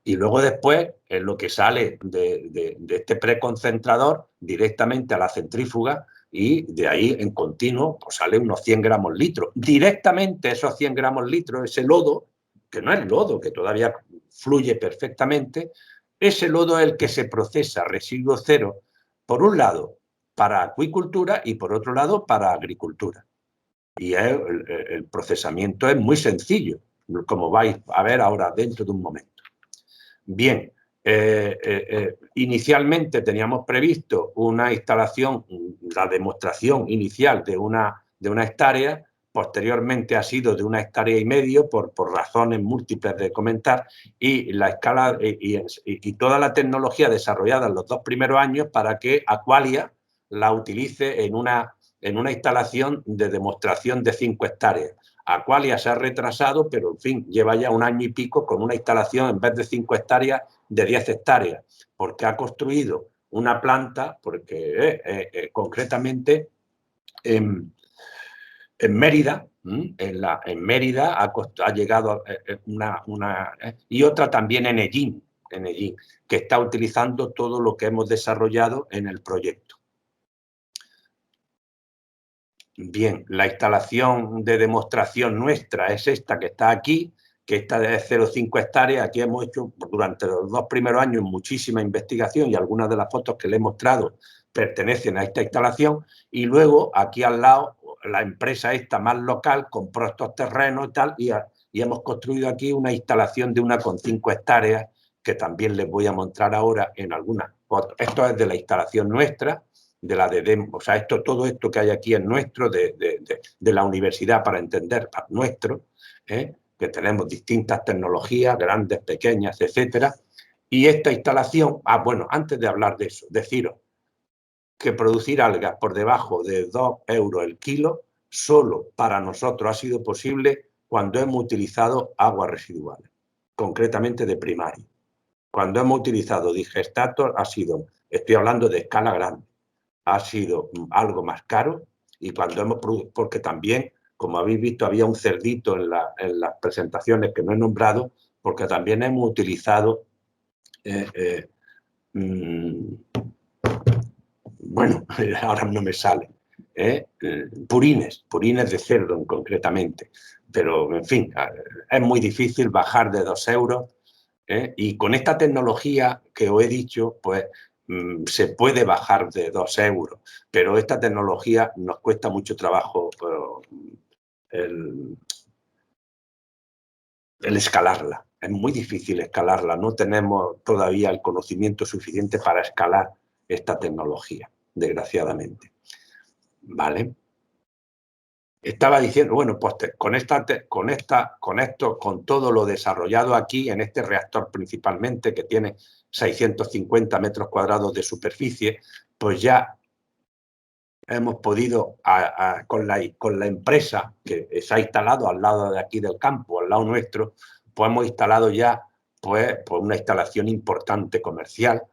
Y luego después lo que sale de este preconcentrador directamente a la centrífuga, y de ahí en continuo pues sale unos 100 gramos litro. Directamente esos 100 gramos litro, ese lodo, que no es lodo, que todavía fluye perfectamente, ese lodo es el que se procesa residuo cero, por un lado para acuicultura y por otro lado para agricultura. Y el procesamiento es muy sencillo, como vais a ver ahora dentro de un momento. Bien, inicialmente teníamos previsto una instalación, la demostración inicial de una hectárea, posteriormente ha sido de 1,5 hectáreas por razones múltiples de comentar, y la escala y toda la tecnología desarrollada en los 2 primeros años para que Aqualia la utilice en una instalación de demostración de 5 hectáreas. Aqualia se ha retrasado, pero en fin, lleva ya 1 año y pico con una instalación en vez de 5 hectáreas, de 10 hectáreas, porque ha construido una planta, porque concretamente en Mérida, en Mérida ha llegado y otra también en Ellín, que está utilizando todo lo que hemos desarrollado en el proyecto. Bien, la instalación de demostración nuestra es esta que está aquí, que esta de 0,5 hectáreas. Aquí hemos hecho durante los 2 primeros años muchísima investigación y algunas de las fotos que le he mostrado pertenecen a esta instalación. Y luego aquí al lado la empresa esta más local compró estos terrenos y tal, y hemos construido aquí una instalación de 1,5 hectáreas que también les voy a mostrar ahora en algunas fotos. Esto es de la instalación nuestra, o sea, todo esto que hay aquí es nuestro, de la universidad, para entender, nuestro, que tenemos distintas tecnologías, grandes, pequeñas, etcétera. Y esta instalación, bueno, antes de hablar de eso, deciros que producir algas por debajo de 2 euros el kilo, solo para nosotros ha sido posible cuando hemos utilizado aguas residuales, concretamente de primaria. Cuando hemos utilizado digestatos estoy hablando de escala grande, ha sido algo más caro, y porque también, como habéis visto, había un cerdito en las presentaciones que no he nombrado, porque también hemos utilizado, bueno, ahora no me sale, purines de cerdo concretamente, pero en fin, es muy difícil bajar de 2 euros, y con esta tecnología que os he dicho, pues se puede bajar de 2 euros, pero esta tecnología nos cuesta mucho trabajo el escalarla. Es muy difícil escalarla, no tenemos todavía el conocimiento suficiente para escalar esta tecnología, desgraciadamente. ¿Vale? Estaba diciendo, bueno, pues con todo lo desarrollado aquí en este reactor principalmente, que tiene 650 metros cuadrados de superficie, pues ya hemos podido, con la empresa que se ha instalado al lado de aquí del campo, al lado nuestro, pues hemos instalado ya pues una instalación importante comercial,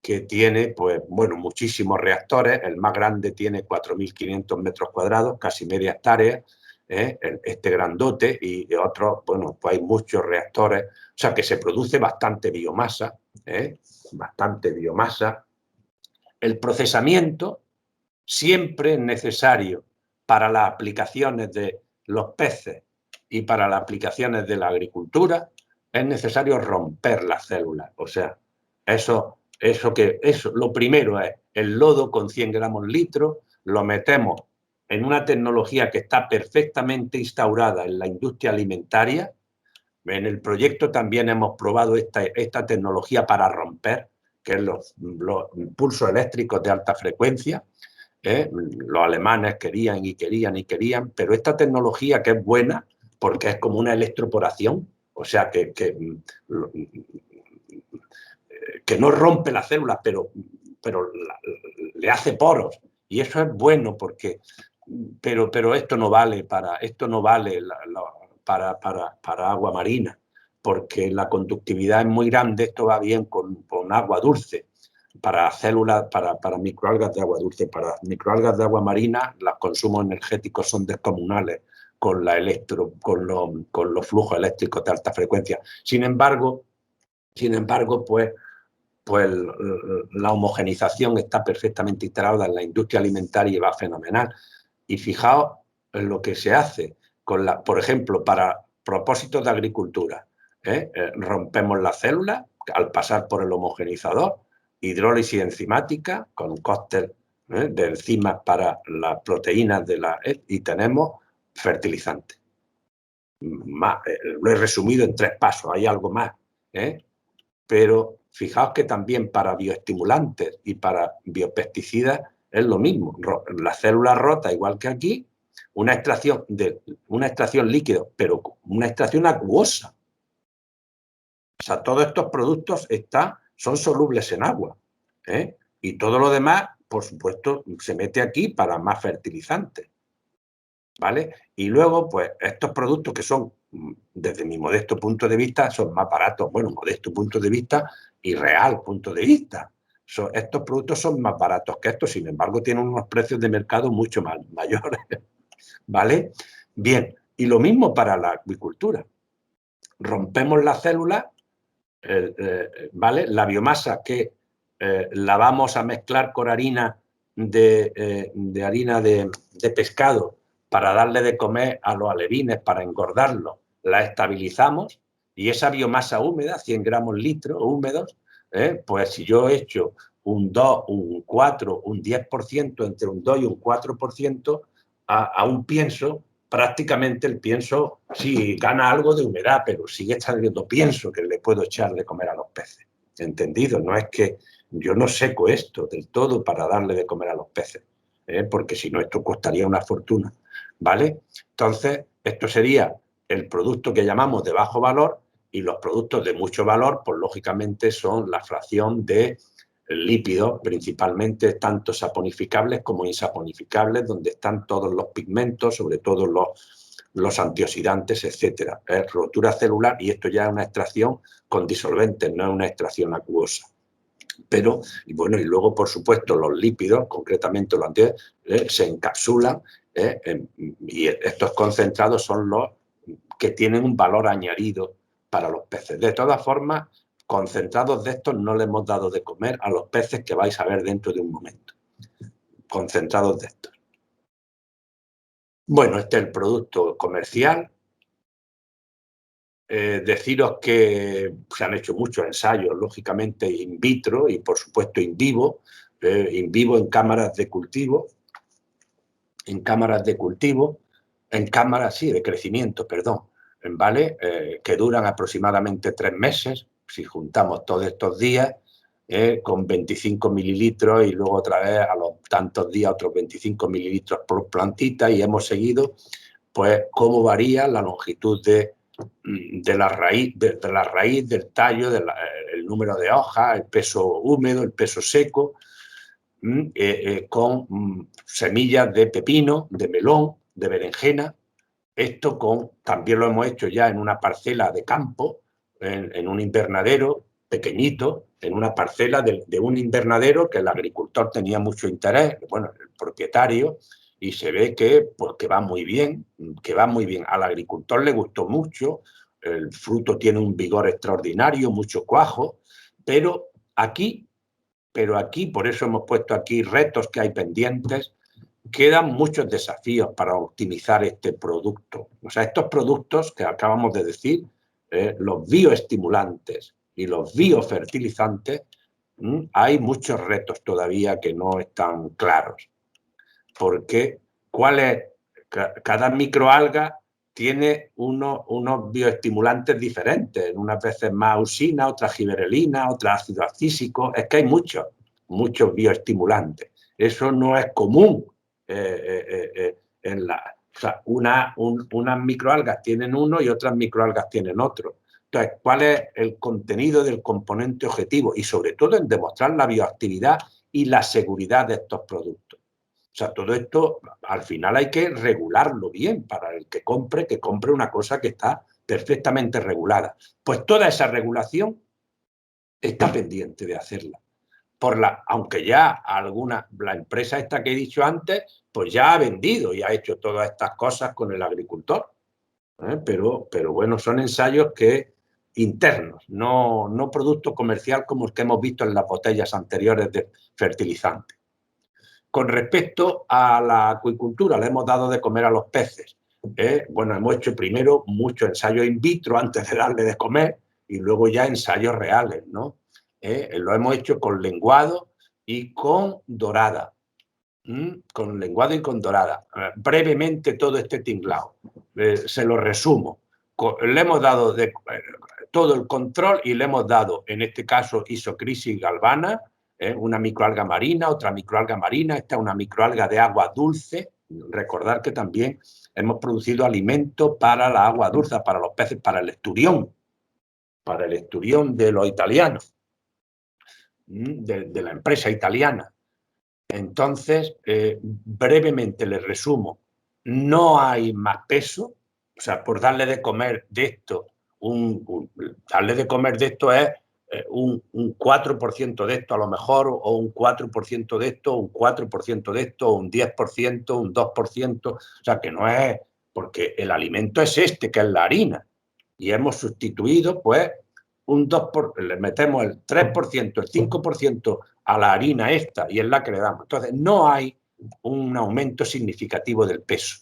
que tiene, pues, bueno, muchísimos reactores. El más grande tiene 4.500 metros cuadrados, casi media hectárea, este grandote, y otros, bueno, pues hay muchos reactores, o sea que se produce bastante biomasa, bastante biomasa. El procesamiento siempre es necesario para las aplicaciones de los peces y para las aplicaciones de la agricultura, es necesario romper las células. O sea, lo primero es el lodo con 100 gramos litro, lo metemos en una tecnología que está perfectamente instaurada en la industria alimentaria. En el proyecto también hemos probado esta tecnología para romper, que es los pulsos eléctricos de alta frecuencia. Los alemanes querían y querían y querían, pero esta tecnología, que es buena porque es como una electroporación, o sea que no rompe las células, pero le hace poros, y eso es bueno porque, pero esto no vale para agua marina, porque la conductividad es muy grande. Esto va bien con agua dulce, para células, para microalgas de agua dulce. Para microalgas de agua marina, los consumos energéticos son descomunales con los flujos eléctricos de alta frecuencia. Sin embargo, pues la homogenización está perfectamente instalada en la industria alimentaria y va fenomenal. Y fijaos en lo que se hace, por ejemplo, para propósitos de agricultura. Rompemos las células al pasar por el homogenizador, hidrólisis enzimática con un cóctel de enzimas para las proteínas y tenemos fertilizante. Lo he resumido en 3 pasos, hay algo más, pero fijaos que también para bioestimulantes y para biopesticidas es lo mismo. Las células rotas, igual que aquí, una extracción líquida, pero una extracción acuosa. O sea, todos estos productos son solubles en agua, y todo lo demás, por supuesto, se mete aquí para más fertilizantes, ¿vale? Y luego, pues, estos productos que son, desde mi modesto punto de vista, son más baratos. Bueno, modesto punto de vista y real punto de vista. Estos productos son más baratos que estos, sin embargo, tienen unos precios de mercado mucho más mayores, ¿vale? Bien, y lo mismo para la acuicultura. Rompemos las células, ¿vale? La biomasa que la vamos a mezclar con harina de pescado para darle de comer a los alevines, para engordarlos, la estabilizamos, y esa biomasa húmeda, 100 gramos litro húmedos, pues si yo he hecho un 2, un 4, un 10%, entre un 2 y un 4% a un pienso, prácticamente el pienso sí gana algo de humedad, pero sigue saliendo pienso que le puedo echar de comer a los peces. ¿Entendido? No es que yo no seco esto del todo para darle de comer a los peces, porque si no esto costaría una fortuna, ¿vale? Entonces, esto sería el producto que llamamos de bajo valor, y los productos de mucho valor, pues lógicamente son la fracción de lípidos, principalmente tanto saponificables como insaponificables, donde están todos los pigmentos, sobre todo los antioxidantes, etcétera. Es rotura celular, y esto ya es una extracción con disolventes, no es una extracción acuosa. Pero, y bueno, y luego, por supuesto, los lípidos, concretamente los antioxidantes, se encapsulan, y estos concentrados son los que tienen un valor añadido para los peces. De todas formas, concentrados de estos no le hemos dado de comer a los peces que vais a ver dentro de un momento. Concentrados de estos. Bueno, este es el producto comercial. Deciros que se han hecho muchos ensayos, lógicamente in vitro y por supuesto in vivo en cámaras de cultivo, de crecimiento, perdón, ¿vale? Que duran aproximadamente 3 meses, si juntamos todos estos días, con 25 mililitros, y luego otra vez a los tantos días otros 25 mililitros por plantita, y hemos seguido pues cómo varía la longitud de la raíz, del tallo, el número de hojas, el peso húmedo, el peso seco, con semillas de pepino, de melón, de berenjena. Esto también lo hemos hecho ya en una parcela de campo, en un invernadero pequeñito, en una parcela de un invernadero que el agricultor tenía mucho interés, bueno, el propietario, y se ve pues, que va muy bien, Al agricultor le gustó mucho, el fruto tiene un vigor extraordinario, mucho cuajo, pero aquí pero aquí, por eso hemos puesto aquí retos que hay pendientes, quedan muchos desafíos para optimizar este producto. O sea, estos productos que acabamos de decir, los bioestimulantes y los biofertilizantes, hay muchos retos todavía que no están claros. Porque cada microalga tiene unos bioestimulantes diferentes, unas veces más ausina, otras giberelina, otras ácido acísico. Es que hay muchos bioestimulantes. Eso no es común. O sea, unas microalgas tienen uno y otras microalgas tienen otro. Entonces, ¿cuál es el contenido del componente objetivo? Y sobre todo en demostrar la bioactividad y la seguridad de estos productos. O sea, todo esto al final hay que regularlo bien para el que compre una cosa que está perfectamente regulada. Pues toda esa regulación está pendiente de hacerla. Aunque ya la empresa esta que he dicho antes, pues ya ha vendido y ha hecho todas estas cosas con el agricultor. Pero bueno, son ensayos internos, no producto comercial como el que hemos visto en las botellas anteriores de fertilizantes. Con respecto a la acuicultura, le hemos dado de comer a los peces. Bueno, hemos hecho primero mucho ensayo in vitro antes de darle de comer y luego ya ensayos reales, ¿no? Lo hemos hecho con lenguado y con dorada. Con lenguado y con dorada. Brevemente todo este tinglao. Se lo resumo. Le hemos dado todo el control y le hemos dado, en este caso, Isocrisis galvana, una microalga marina, otra microalga marina, esta es una microalga de agua dulce. Recordar que también hemos producido alimento para la agua dulce, para los peces, para el esturión de los italianos, de la empresa italiana. Entonces, brevemente les resumo, no hay más peso, o sea, por darle de comer de esto, darle de comer de esto es un 4% de esto a lo mejor, o un 4% de esto, un 4% de esto, un 10%, un 2%, o sea, que no es, porque el alimento es este, que es la harina, y hemos sustituido, pues, le metemos el 3%, el 5% a la harina esta y es la que le damos. Entonces, no hay un aumento significativo del peso,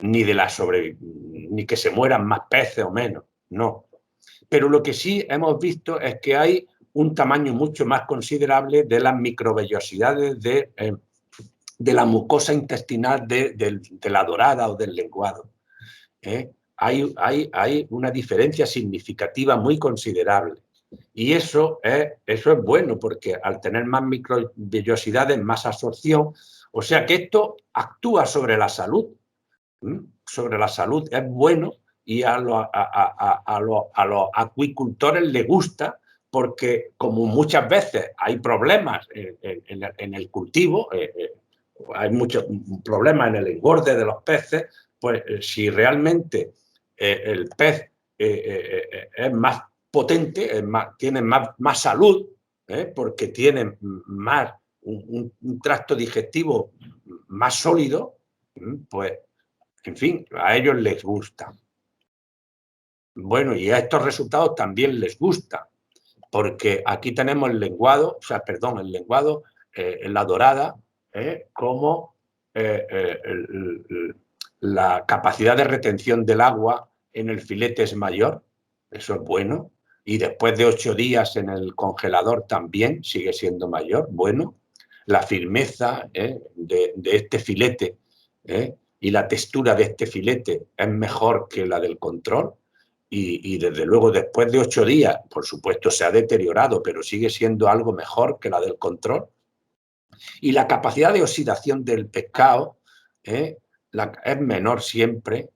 ni que se mueran más peces o menos, no. Pero lo que sí hemos visto es que hay un tamaño mucho más considerable de las microvellosidades de la mucosa intestinal de la dorada o del lenguado. Hay una diferencia significativa muy considerable. Y eso es bueno porque al tener más microvellosidades, más absorción, o sea que esto actúa sobre la salud. Sobre la salud es bueno y a los acuicultores les gusta porque como muchas veces hay problemas en el cultivo, hay muchos problemas en el engorde de los peces, pues si realmente el pez es más potente, tiene más salud, porque tiene más un tracto digestivo más sólido, pues, en fin, a ellos les gusta. Bueno, y a estos resultados también les gusta, porque aquí tenemos el lenguado, la dorada, como la capacidad de retención del agua en el filete es mayor, eso es bueno, y después de 8 días en el congelador también sigue siendo mayor, bueno, la firmeza de este filete y la textura de este filete es mejor que la del control y desde luego después de 8 días, por supuesto se ha deteriorado, pero sigue siendo algo mejor que la del control. Y la capacidad de oxidación del pescado es menor siempre,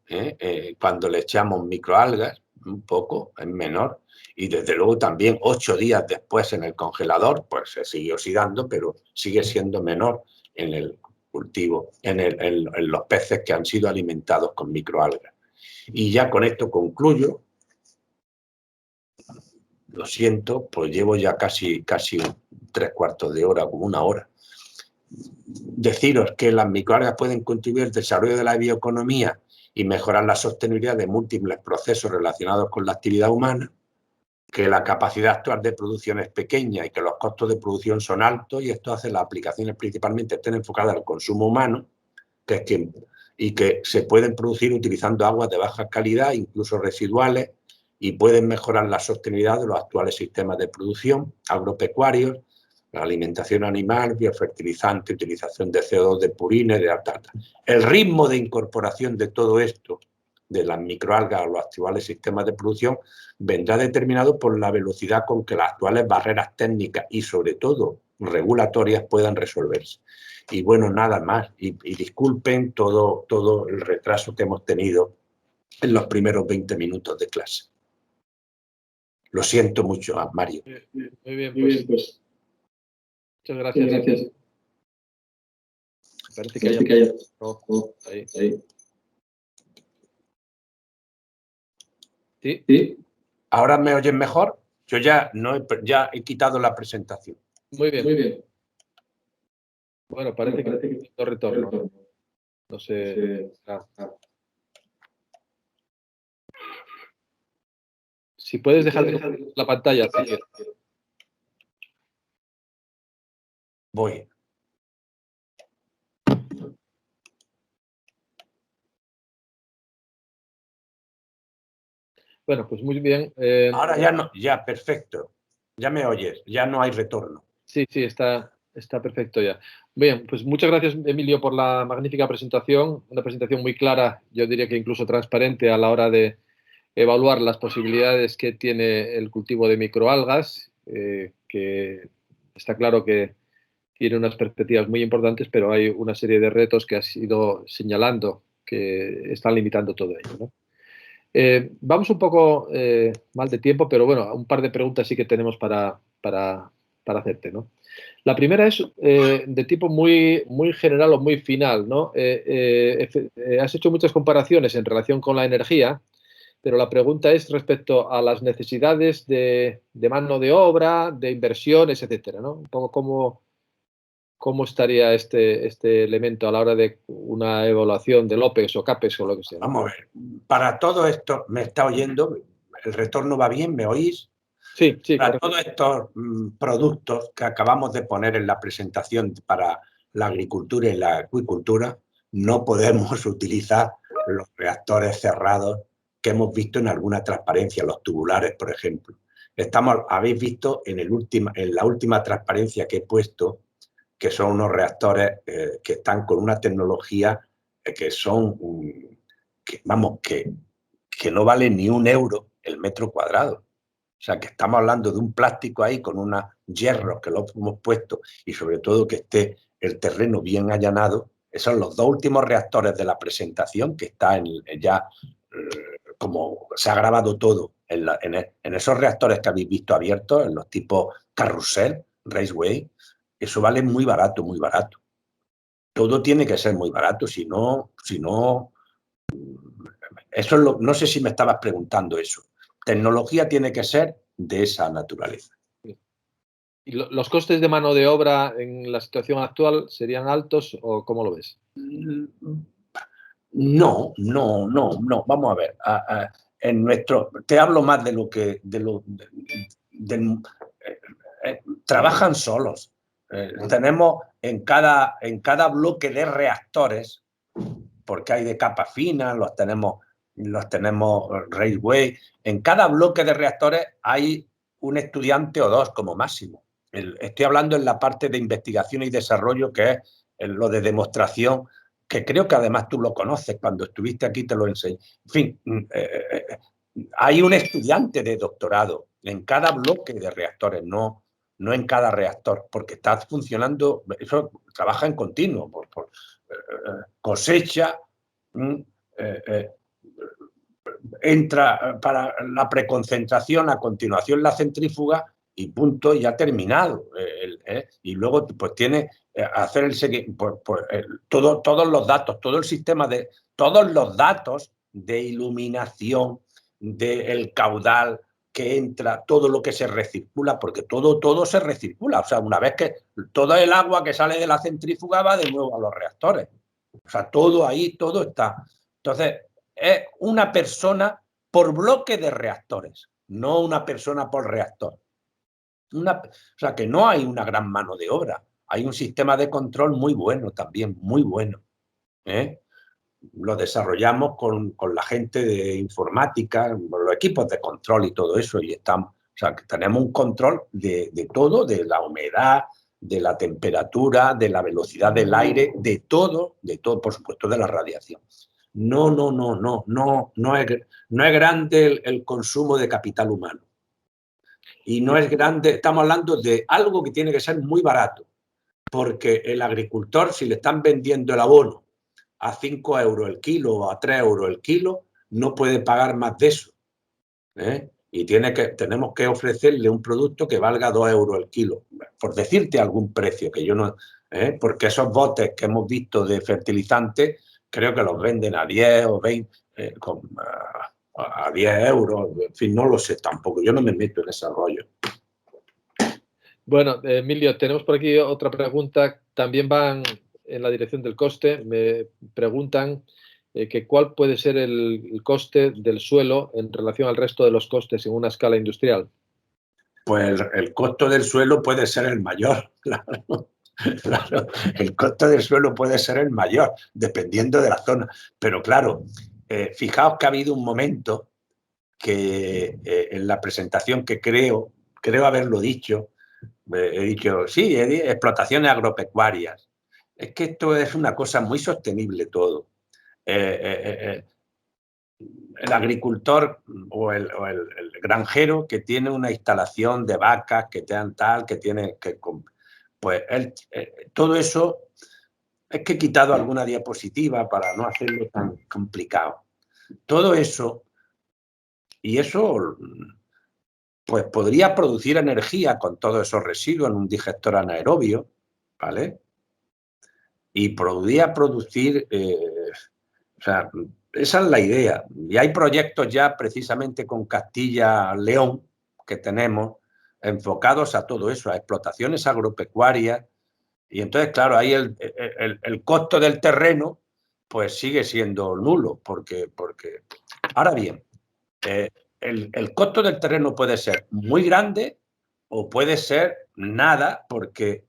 cuando le echamos microalgas, un poco, es menor. Y desde luego también 8 días después en el congelador, pues se sigue oxidando, pero sigue siendo menor en el cultivo, en los peces que han sido alimentados con microalgas. Y ya con esto concluyo. Lo siento, pues llevo ya casi 3/4 de hora, como 1 hora. Deciros que las microalgas pueden contribuir al desarrollo de la bioeconomía y mejorar la sostenibilidad de múltiples procesos relacionados con la actividad humana. que la capacidad actual de producción es pequeña y que los costos de producción son altos, y esto hace las aplicaciones principalmente estén enfocadas al consumo humano, y que se pueden producir utilizando aguas de baja calidad, incluso residuales, y pueden mejorar la sostenibilidad de los actuales sistemas de producción agropecuarios, la alimentación animal, biofertilizante, utilización de CO2, de purines, de alta. El ritmo de incorporación de todo esto, de las microalgas a los actuales sistemas de producción, vendrá determinado por la velocidad con que las actuales barreras técnicas y, sobre todo, regulatorias puedan resolverse. Y bueno, nada más. Y disculpen todo el retraso que hemos tenido en los primeros 20 minutos de clase. Lo siento mucho, Mario. Muy bien, pues. Muchas gracias. Me parece que hay ahí. ¿Sí? ¿Ahora me oyen mejor? Yo ya he quitado la presentación. Muy bien. Bueno, parece que no retorno. No sé. Si puedes dejar la pantalla. Sí. Voy. Bueno, pues muy bien. Ahora ya no, ya perfecto. Ya me oyes, ya no hay retorno. Sí, está perfecto ya. Bien, pues muchas gracias, Emilio, por la magnífica presentación. Una presentación muy clara, yo diría que incluso transparente a la hora de evaluar las posibilidades que tiene el cultivo de microalgas, que está claro que tiene unas perspectivas muy importantes, pero hay una serie de retos que has ido señalando que están limitando todo ello, ¿no? Vamos un poco mal de tiempo, pero bueno, un par de preguntas sí que tenemos para hacerte, ¿no? La primera es de tipo muy general o muy final, ¿no? Has hecho muchas comparaciones en relación con la energía, pero la pregunta es respecto a las necesidades de mano de obra, de inversiones, etcétera, ¿no? Un poco cómo estaría este elemento a la hora de una evaluación del OPEX o CAPEX o lo que sea, ¿no? Vamos a ver, para todo esto, ¿me está oyendo? ¿El retorno va bien? ¿Me oís? Sí, Para correcto. todos estos productos que acabamos de poner en la presentación para la agricultura y la acuicultura, no podemos utilizar los reactores cerrados que hemos visto en alguna transparencia, los tubulares, por ejemplo. Habéis visto en la última transparencia que he puesto, que son unos reactores que están con una tecnología que son, que no vale ni €1 el metro cuadrado. O sea, que estamos hablando de un plástico ahí con unos hierros que lo hemos puesto, y sobre todo que esté el terreno bien allanado. Esos son los dos últimos reactores de la presentación, que está ya como se ha grabado todo en esos reactores que habéis visto abiertos, en los tipos carrusel, raceway. Eso vale muy barato, muy barato. Todo tiene que ser muy barato, si no, eso es no sé si me estabas preguntando eso. Tecnología tiene que ser de esa naturaleza. ¿Y los costes de mano de obra en la situación actual serían altos o cómo lo ves? No. Vamos a ver. Te hablo más de lo que trabajan solos. Tenemos en cada bloque de reactores, porque hay de capa fina, los tenemos Raceway. En cada bloque de reactores hay un estudiante o dos como máximo. Estoy hablando en la parte de investigación y desarrollo, que es lo de demostración, que creo que además tú lo conoces, cuando estuviste aquí te lo enseñé. En fin, hay un estudiante de doctorado en cada bloque de reactores, no en cada reactor, porque está funcionando, eso trabaja en continuo, por cosecha, entra para la preconcentración, a continuación la centrífuga y punto, ya terminado. Y luego pues tiene hacer el seguimiento, todos los datos, todo el sistema de todos los datos de iluminación, del caudal que entra, todo lo que se recircula, porque todo se recircula. O sea, una vez que todo el agua que sale de la centrífuga va de nuevo a los reactores. O sea, todo ahí, todo está. Entonces, es una persona por bloque de reactores. no una persona por reactor. O sea, que no hay una gran mano de obra. Hay un sistema de control muy bueno también, muy bueno. Lo desarrollamos con la gente de informática, los equipos de control y todo eso, y estamos, o sea, que tenemos un control de todo, de la humedad, de la temperatura, de la velocidad del aire, de todo, por supuesto, de la radiación. No es grande el consumo de capital humano. Y no es grande, estamos hablando de algo que tiene que ser muy barato, porque el agricultor, si le están vendiendo el abono a 5 euros el kilo o a 3 euros el kilo, no puede pagar más de eso. Y tenemos que ofrecerle un producto que valga 2 euros el kilo, por decirte algún precio, que yo no, porque esos botes que hemos visto de fertilizantes, creo que los venden a 10 o 20, a 10 euros, en fin, no lo sé tampoco, yo no me meto en ese rollo. Bueno, Emilio, tenemos por aquí otra pregunta, también van en la dirección del coste. Me preguntan que cuál puede ser el coste del suelo en relación al resto de los costes en una escala industrial. Pues el costo del suelo puede ser el mayor, claro. Claro, el costo del suelo puede ser el mayor, dependiendo de la zona. Pero claro, fijaos que ha habido un momento que en la presentación que creo haberlo dicho, he dicho, sí, explotaciones agropecuarias. Es que esto es una cosa muy sostenible todo. El agricultor o el granjero que tiene una instalación de vacas, que tengan tal, que tiene que... Pues todo eso, es que he quitado alguna diapositiva para no hacerlo tan complicado. Todo eso, y eso pues podría producir energía con todos esos residuos en un digestor anaerobio, ¿vale? Y podría producir, o sea, esa es la idea. Y hay proyectos ya precisamente con Castilla-León que tenemos enfocados a todo eso, a explotaciones agropecuarias. Y entonces, claro, ahí el costo del terreno pues sigue siendo nulo, porque ahora bien, el costo del terreno puede ser muy grande o puede ser nada, porque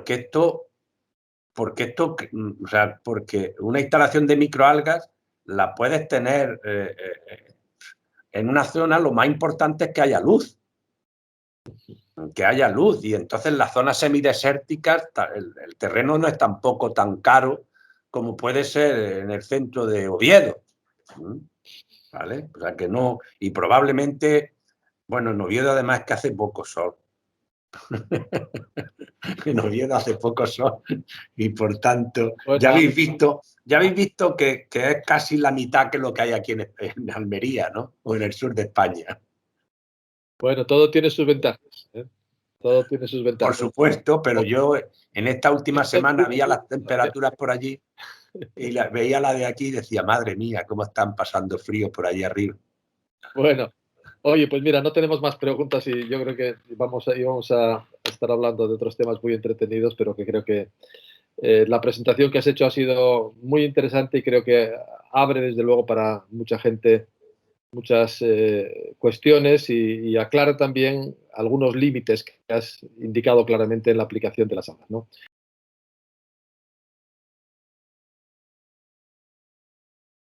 esto, o sea, porque una instalación de microalgas la puedes tener en una zona. Lo más importante es que haya luz. Y entonces las zonas semidesérticas, el terreno no es tampoco tan caro como puede ser en el centro de Oviedo, ¿vale? O sea que no, y probablemente, bueno, en Oviedo además es que hace poco sol. En Oviedo hace poco sol y por tanto, Bueno, ya habéis visto que es casi la mitad que lo que hay aquí en Almería, ¿no? O en el sur de España. Bueno, todo tiene sus ventajas, ¿eh? Todo tiene sus Por ventajas. supuesto, pero yo en esta última semana veía las temperaturas por allí y veía la de aquí y decía, madre mía, cómo están pasando frío por allí arriba. Bueno, oye, pues mira, no tenemos más preguntas y yo creo que íbamos a estar hablando de otros temas muy entretenidos, pero que creo que la presentación que has hecho ha sido muy interesante y creo que abre desde luego para mucha gente muchas cuestiones y aclara también algunos límites que has indicado claramente en la aplicación de las aulas, ¿no?